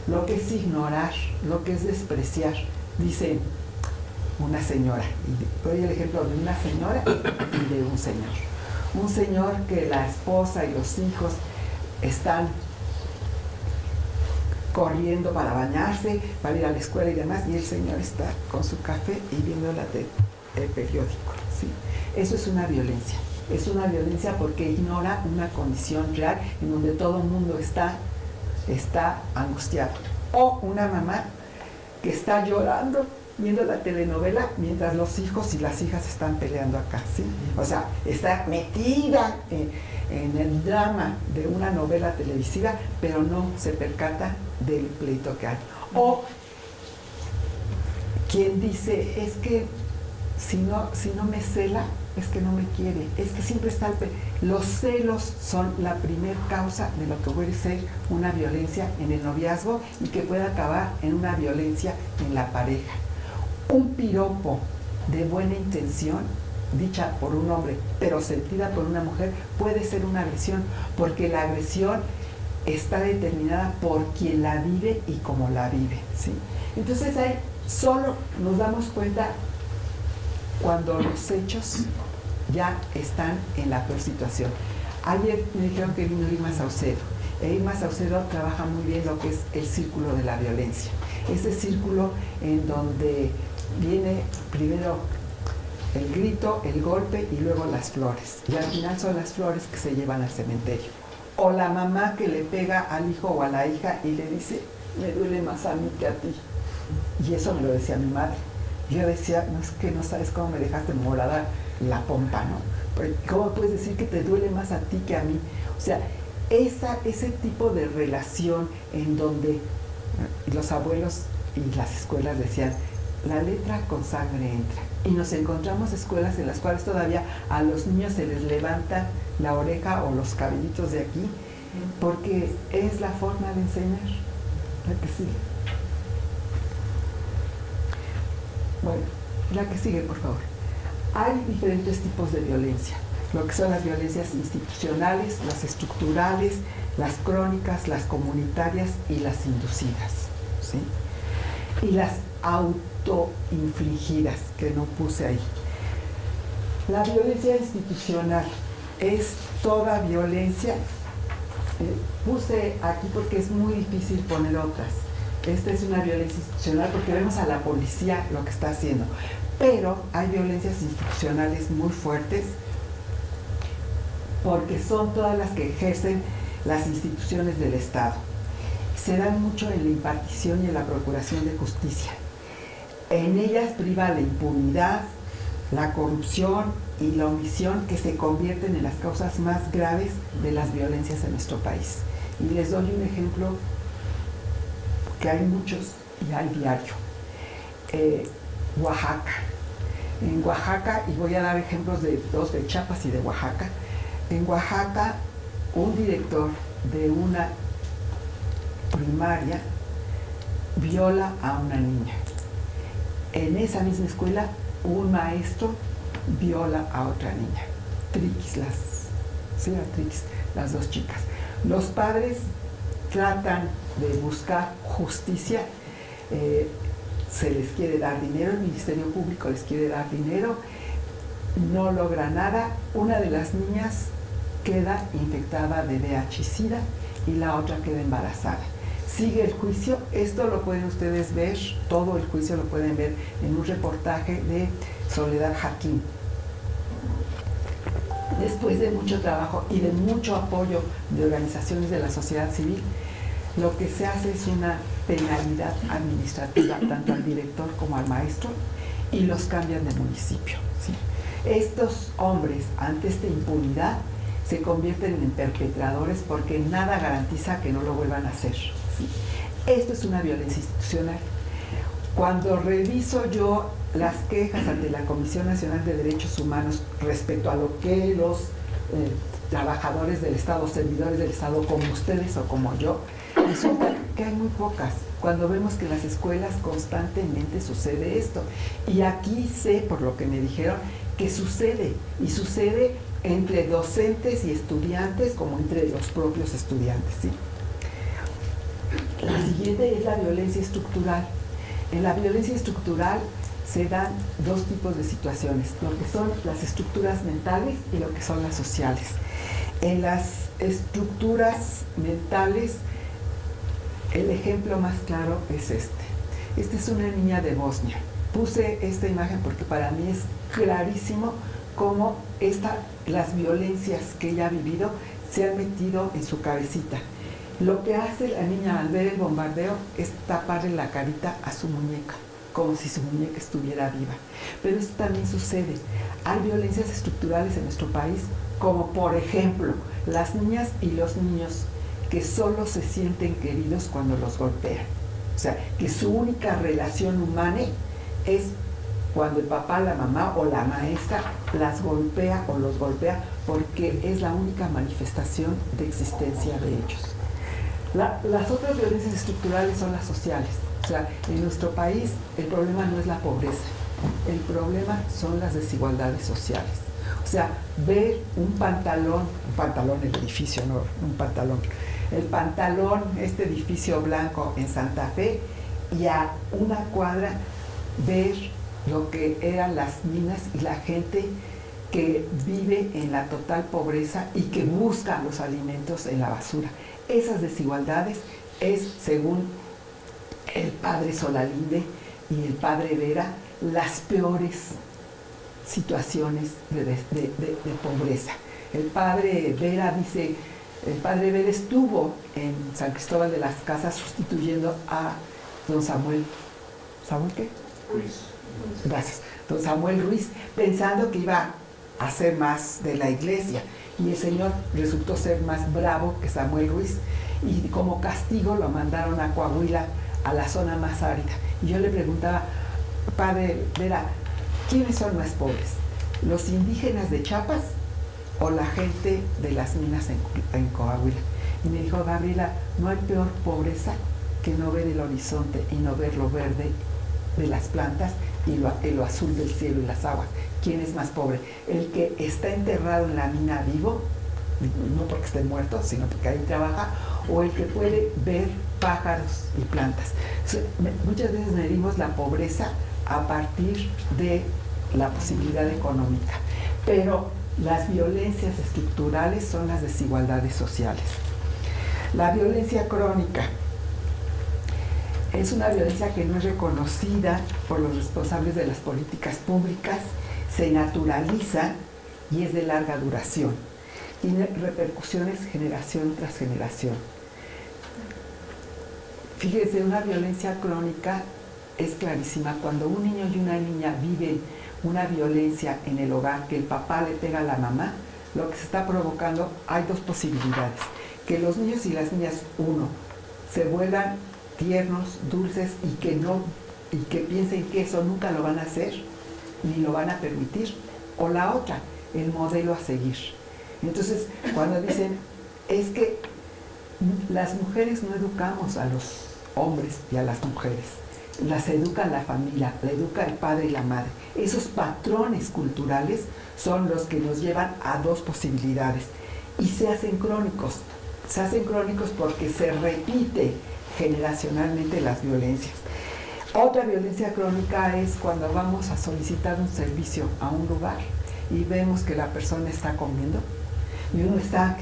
lo que es ignorar, lo que es despreciar. Dice una señora, y doy el ejemplo de una señora y de un señor que la esposa y los hijos están corriendo para bañarse, para ir a la escuela y demás, y el señor está con su café y viendo el periódico, ¿sí? Eso es una violencia. Es una violencia porque ignora una condición real en donde todo el mundo está angustiado. O una mamá que está llorando viendo la telenovela mientras los hijos y las hijas están peleando acá, ¿sí? O sea, está metida en el drama de una novela televisiva, pero no se percata del pleito que hay. O quien dice, es que si no me cela, es que no me quiere, es que siempre está los celos son la primer causa de lo que puede ser una violencia en el noviazgo y que puede acabar en una violencia en la pareja. Un piropo de buena intención, dicha por un hombre, pero sentida por una mujer, puede ser una agresión, porque la agresión está determinada por quien la vive y cómo la vive, ¿sí? Entonces ahí solo nos damos cuenta cuando los hechos ya están en la peor situación. Ayer me dijeron que vino Irma Saucedo. Irma Saucedo trabaja muy bien lo que es el círculo de la violencia. Ese círculo en donde viene primero el grito, el golpe y luego las flores. Y al final son las flores que se llevan al cementerio. O la mamá que le pega al hijo o a la hija y le dice, me duele más a mí que a ti. Y eso me lo decía mi madre. Yo decía, no es que no sabes cómo me dejaste morada la pompa, ¿no? Pero ¿cómo puedes decir que te duele más a ti que a mí? O sea, ese tipo de relación en donde los abuelos y las escuelas decían, la letra con sangre entra. Y nos encontramos escuelas en las cuales todavía a los niños se les levanta la oreja o los cabellitos de aquí, porque es la forma de enseñar. La que sigue. Bueno, la que sigue, por favor. Hay diferentes tipos de violencia, lo que son las violencias institucionales, las estructurales, las crónicas, las comunitarias y las inducidas, ¿sí? Y las autoinfligidas, que no puse ahí. La violencia institucional es toda violencia, puse aquí porque es muy difícil poner otras. Esta es una violencia institucional porque vemos a la policía lo que está haciendo. Pero hay violencias institucionales muy fuertes porque son todas las que ejercen las instituciones del Estado. Se dan mucho en la impartición y en la procuración de justicia. En ellas priva la impunidad, la corrupción y la omisión que se convierten en las causas más graves de las violencias en nuestro país. Y les doy un ejemplo que hay muchos y hay diario. Oaxaca. En Oaxaca, y voy a dar ejemplos de dos de Chiapas y de Oaxaca. En Oaxaca, un director de una primaria viola a una niña. En esa misma escuela, un maestro viola a otra niña. Triquis, las dos chicas. Los padres tratan de buscar justicia, se les quiere dar dinero, el Ministerio Público les quiere dar dinero, no logra nada. Una de las niñas queda infectada de VIH-Sida y la otra queda embarazada. Sigue el juicio, esto lo pueden ustedes ver, todo el juicio lo pueden ver en un reportaje de Soledad Jaquín. Después de mucho trabajo y de mucho apoyo de organizaciones de la sociedad civil, lo que se hace es una penalidad administrativa tanto al director como al maestro y los cambian de municipio, ¿sí? Estos hombres, ante esta impunidad, se convierten en perpetradores porque nada garantiza que no lo vuelvan a hacer, ¿sí? Esto es una violencia institucional. Cuando reviso yo las quejas ante la Comisión Nacional de Derechos Humanos respecto a lo que los trabajadores del Estado, servidores del Estado como ustedes o como yo, resulta que hay muy pocas. Cuando vemos que en las escuelas constantemente sucede esto. Y aquí sé, por lo que me dijeron, que sucede. Y sucede entre docentes y estudiantes como entre los propios estudiantes, ¿sí? La siguiente es la violencia estructural. En la violencia estructural se dan dos tipos de situaciones, lo que son las estructuras mentales y lo que son las sociales. En las estructuras mentales, el ejemplo más claro es este. Esta es una niña de Bosnia. Puse esta imagen porque para mí es clarísimo cómo las violencias que ella ha vivido se han metido en su cabecita. Lo que hace la niña al ver el bombardeo es taparle la carita a su muñeca, como si su muñeca estuviera viva. Pero esto también sucede. Hay violencias estructurales en nuestro país, como por ejemplo, las niñas y los niños que solo se sienten queridos cuando los golpean. O sea, que su única relación humana es cuando el papá, la mamá o la maestra las golpea o los golpea, porque es la única manifestación de existencia de ellos. Las otras violencias estructurales son las sociales. O sea, en nuestro país el problema no es la pobreza, el problema son las desigualdades sociales. O sea, ver un pantalón, el edificio, no un pantalón, el pantalón, este edificio blanco en Santa Fe, y a una cuadra ver lo que eran las minas y la gente que vive en la total pobreza y que busca los alimentos en la basura. Esas desigualdades es, según el padre Solalinde y el padre Vera, las peores situaciones de pobreza. El padre Vera dice, el padre Vera estuvo en San Cristóbal de las Casas sustituyendo a don Samuel. ¿Samuel qué? Ruiz. Gracias. Don Samuel Ruiz, pensando que iba a hacer más de la iglesia. Y el Señor resultó ser más bravo que Samuel Ruiz. Y como castigo lo mandaron a Coahuila, a la zona más árida. Y yo le preguntaba, padre Vera, ¿quiénes son más pobres? ¿Los indígenas de Chiapas o la gente de las minas en Coahuila? Y me dijo, Gabriela, no hay peor pobreza que no ver el horizonte y no ver lo verde de las plantas y lo azul del cielo y las aguas. ¿Quién es más pobre? ¿El que está enterrado en la mina vivo? No porque esté muerto, sino porque ahí trabaja, o el que puede ver pájaros y plantas. Muchas veces medimos la pobreza a partir de la posibilidad económica, pero las violencias estructurales son las desigualdades sociales. La violencia crónica es una violencia que no es reconocida por los responsables de las políticas públicas, se naturaliza y es de larga duración. Tiene repercusiones generación tras generación. Fíjense, una violencia crónica es clarísima. Cuando un niño y una niña viven una violencia en el hogar, que el papá le pega a la mamá, lo que se está provocando, hay dos posibilidades. Que los niños y las niñas, uno, se vuelvan tiernos, dulces y que piensen que eso nunca lo van a hacer, ni lo van a permitir. O la otra, el modelo a seguir. Entonces, cuando dicen, es que las mujeres no educamos a los hombres y a las mujeres, las educa la familia, la educa el padre y la madre. Esos patrones culturales son los que nos llevan a dos posibilidades y se hacen crónicos. Se hacen crónicos porque se repite generacionalmente las violencias. Otra violencia crónica es cuando vamos a solicitar un servicio a un lugar y vemos que la persona está comiendo y uno está,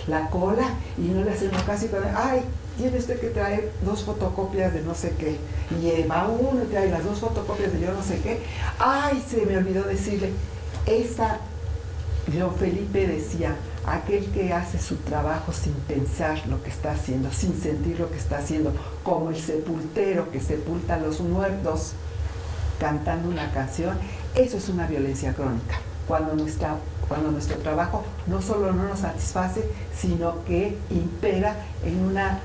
la cola, y uno le hace una caso y cuando, ay, tiene usted que traer 2 fotocopias de no sé qué, y lleva uno y trae las 2 fotocopias de yo no sé qué, ay, se me olvidó decirle, León Felipe decía, aquel que hace su trabajo sin pensar lo que está haciendo, sin sentir lo que está haciendo, como el sepultero que sepulta a los muertos cantando una canción, eso es una violencia crónica. Cuando nuestra cuando nuestro trabajo no solo no nos satisface, sino que impera en una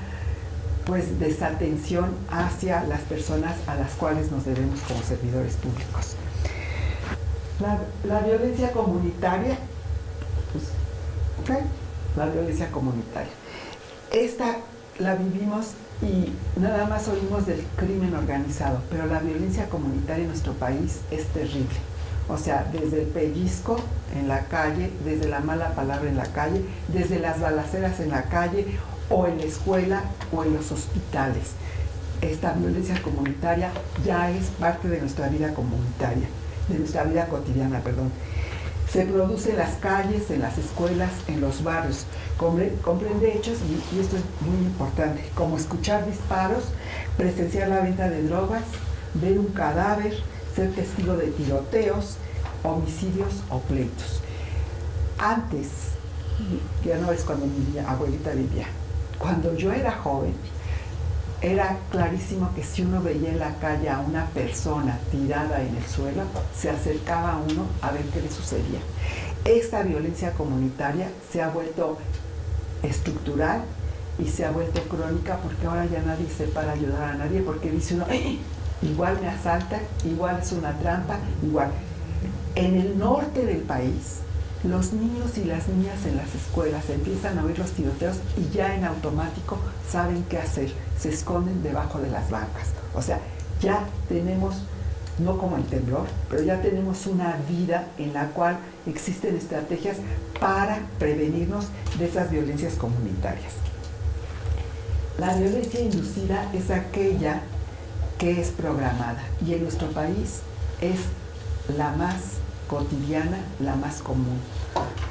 pues desatención hacia las personas a las cuales nos debemos como servidores públicos. La violencia comunitaria, pues, la violencia comunitaria. Esta la vivimos y nada más oímos del crimen organizado, pero la violencia comunitaria en nuestro país es terrible. O sea, desde el pellizco en la calle, desde la mala palabra en la calle, desde las balaceras en la calle, o en la escuela, o en los hospitales. Esta violencia comunitaria ya es parte de nuestra vida comunitaria, de nuestra vida cotidiana, perdón. Se produce en las calles, en las escuelas, en los barrios. Comprende hechos, y esto es muy importante, como escuchar disparos, presenciar la venta de drogas, ver un cadáver, ser testigo de tiroteos, homicidios o pleitos. Antes, ya no es cuando mi abuelita vivía, cuando yo era joven, era clarísimo que si uno veía en la calle a una persona tirada en el suelo, se acercaba a uno a ver qué le sucedía. Esta violencia comunitaria se ha vuelto estructural y se ha vuelto crónica, porque ahora ya nadie se para ayudar a nadie, porque dice uno, igual me asaltan, igual es una trampa, igual. En el norte del país, los niños y las niñas en las escuelas empiezan a oír los tiroteos y ya en automático saben qué hacer, se esconden debajo de las bancas. O sea, ya tenemos, no como el temblor, pero ya tenemos una vida en la cual existen estrategias para prevenirnos de esas violencias comunitarias. La violencia inducida es aquella que es programada, y en nuestro país es la más cotidiana, la más común.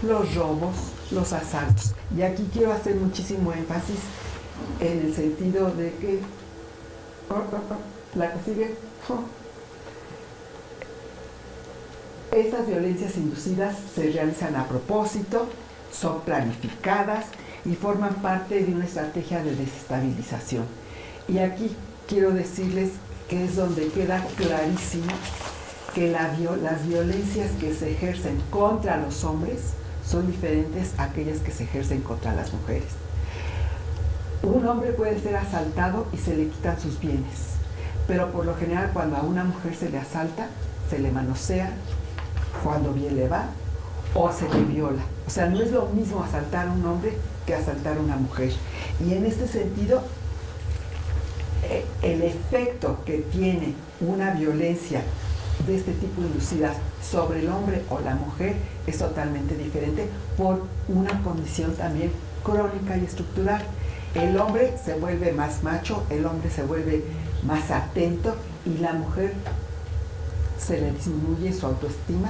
Los robos, los asaltos. Y aquí quiero hacer muchísimo énfasis en el sentido de que la que sigue, estas violencias inducidas se realizan a propósito, son planificadas y forman parte de una estrategia de desestabilización. Y aquí quiero decirles que es donde queda clarísimo que las violencias que se ejercen contra los hombres son diferentes a aquellas que se ejercen contra las mujeres. Un hombre puede ser asaltado y se le quitan sus bienes, pero por lo general cuando a una mujer se le asalta, se le manosea, cuando bien le va, o se le viola. O sea, no es lo mismo asaltar a un hombre que asaltar a una mujer. Y en este sentido, el efecto que tiene una violencia de este tipo inducida sobre el hombre o la mujer es totalmente diferente por una condición también crónica y estructural. El hombre se vuelve más macho, el hombre se vuelve más atento, y la mujer se le disminuye su autoestima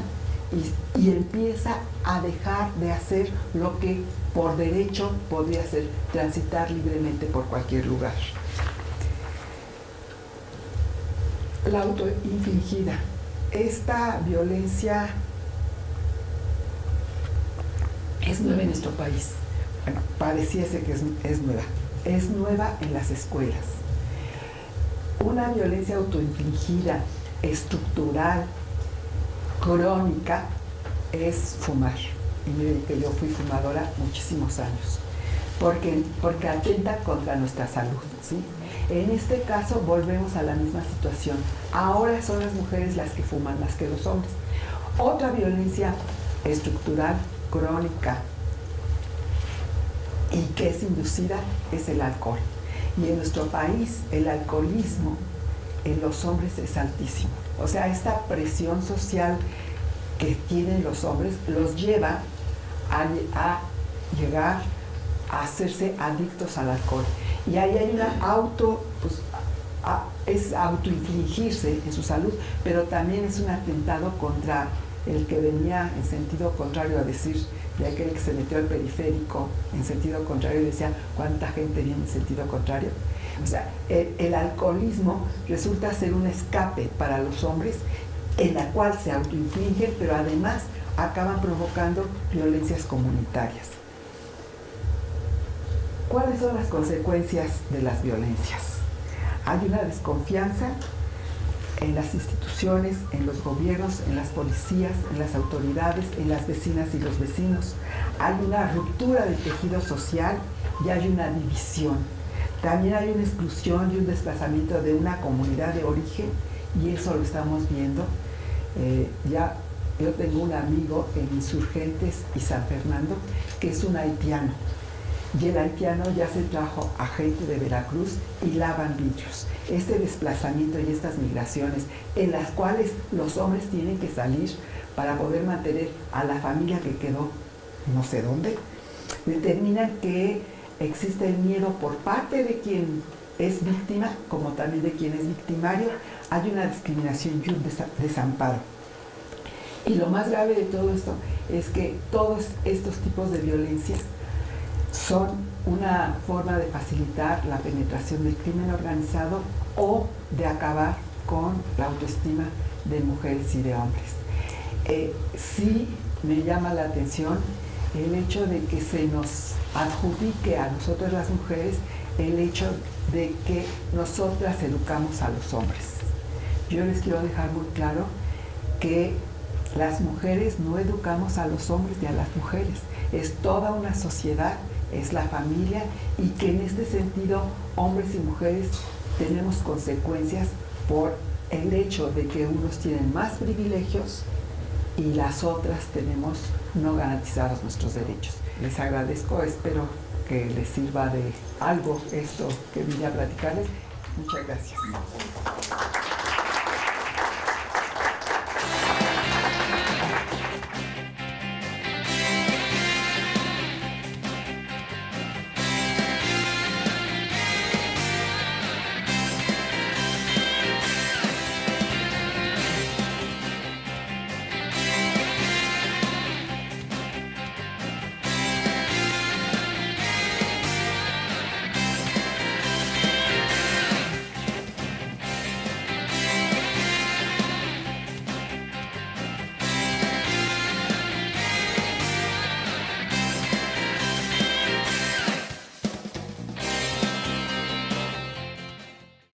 y empieza a dejar de hacer lo que por derecho podría hacer, transitar libremente por cualquier lugar. La autoinfligida. Esta violencia es nueva en nuestro país. Bueno, pareciese que es nueva. Es nueva en las escuelas. Una violencia autoinfligida, estructural, crónica, es fumar. Y miren que yo fui fumadora muchísimos años. Porque atenta contra nuestra salud, ¿sí? En este caso volvemos a la misma situación. Ahora son las mujeres las que fuman más que los hombres. Otra violencia estructural, crónica y que es inducida es el alcohol. Y en nuestro país el alcoholismo en los hombres es altísimo. O sea, esta presión social que tienen los hombres los lleva a llegar a hacerse adictos al alcohol. Y ahí hay una es autoinfligirse en su salud, pero también es un atentado contra el que venía en sentido contrario, a decir, de aquel que se metió al periférico en sentido contrario y decía, ¿cuánta gente viene en sentido contrario? O sea, el alcoholismo resulta ser un escape para los hombres, en la cual se autoinfligen, pero además acaban provocando violencias comunitarias. ¿Cuáles son las consecuencias de las violencias? Hay una desconfianza, en las instituciones, en los gobiernos, en las policías, en las autoridades, en las vecinas y los vecinos. Hay una ruptura del tejido social y hay una división. También hay una exclusión y un desplazamiento de una comunidad de origen, y eso lo estamos viendo. Ya yo tengo un amigo en Insurgentes y San Fernando que es un haitiano, y el haitiano ya se trajo a gente de Veracruz y lavan vidrios. Este desplazamiento y estas migraciones en las cuales los hombres tienen que salir para poder mantener a la familia que quedó no sé dónde, determinan que existe el miedo por parte de quien es víctima como también de quien es victimario. Hay una discriminación y un desamparo. Y lo más grave de todo esto es que todos estos tipos de violencia son una forma de facilitar la penetración del crimen organizado o de acabar con la autoestima de mujeres y de hombres. Sí me llama la atención el hecho de que se nos adjudique a nosotras las mujeres el hecho de que nosotras educamos a los hombres. Yo les quiero dejar muy claro que las mujeres no educamos a los hombres ni a las mujeres, es toda una sociedad, es la familia, y que en este sentido hombres y mujeres tenemos consecuencias por el hecho de que unos tienen más privilegios y las otras tenemos no garantizados nuestros derechos. Les agradezco, espero que les sirva de algo esto que vine a platicarles. Muchas gracias.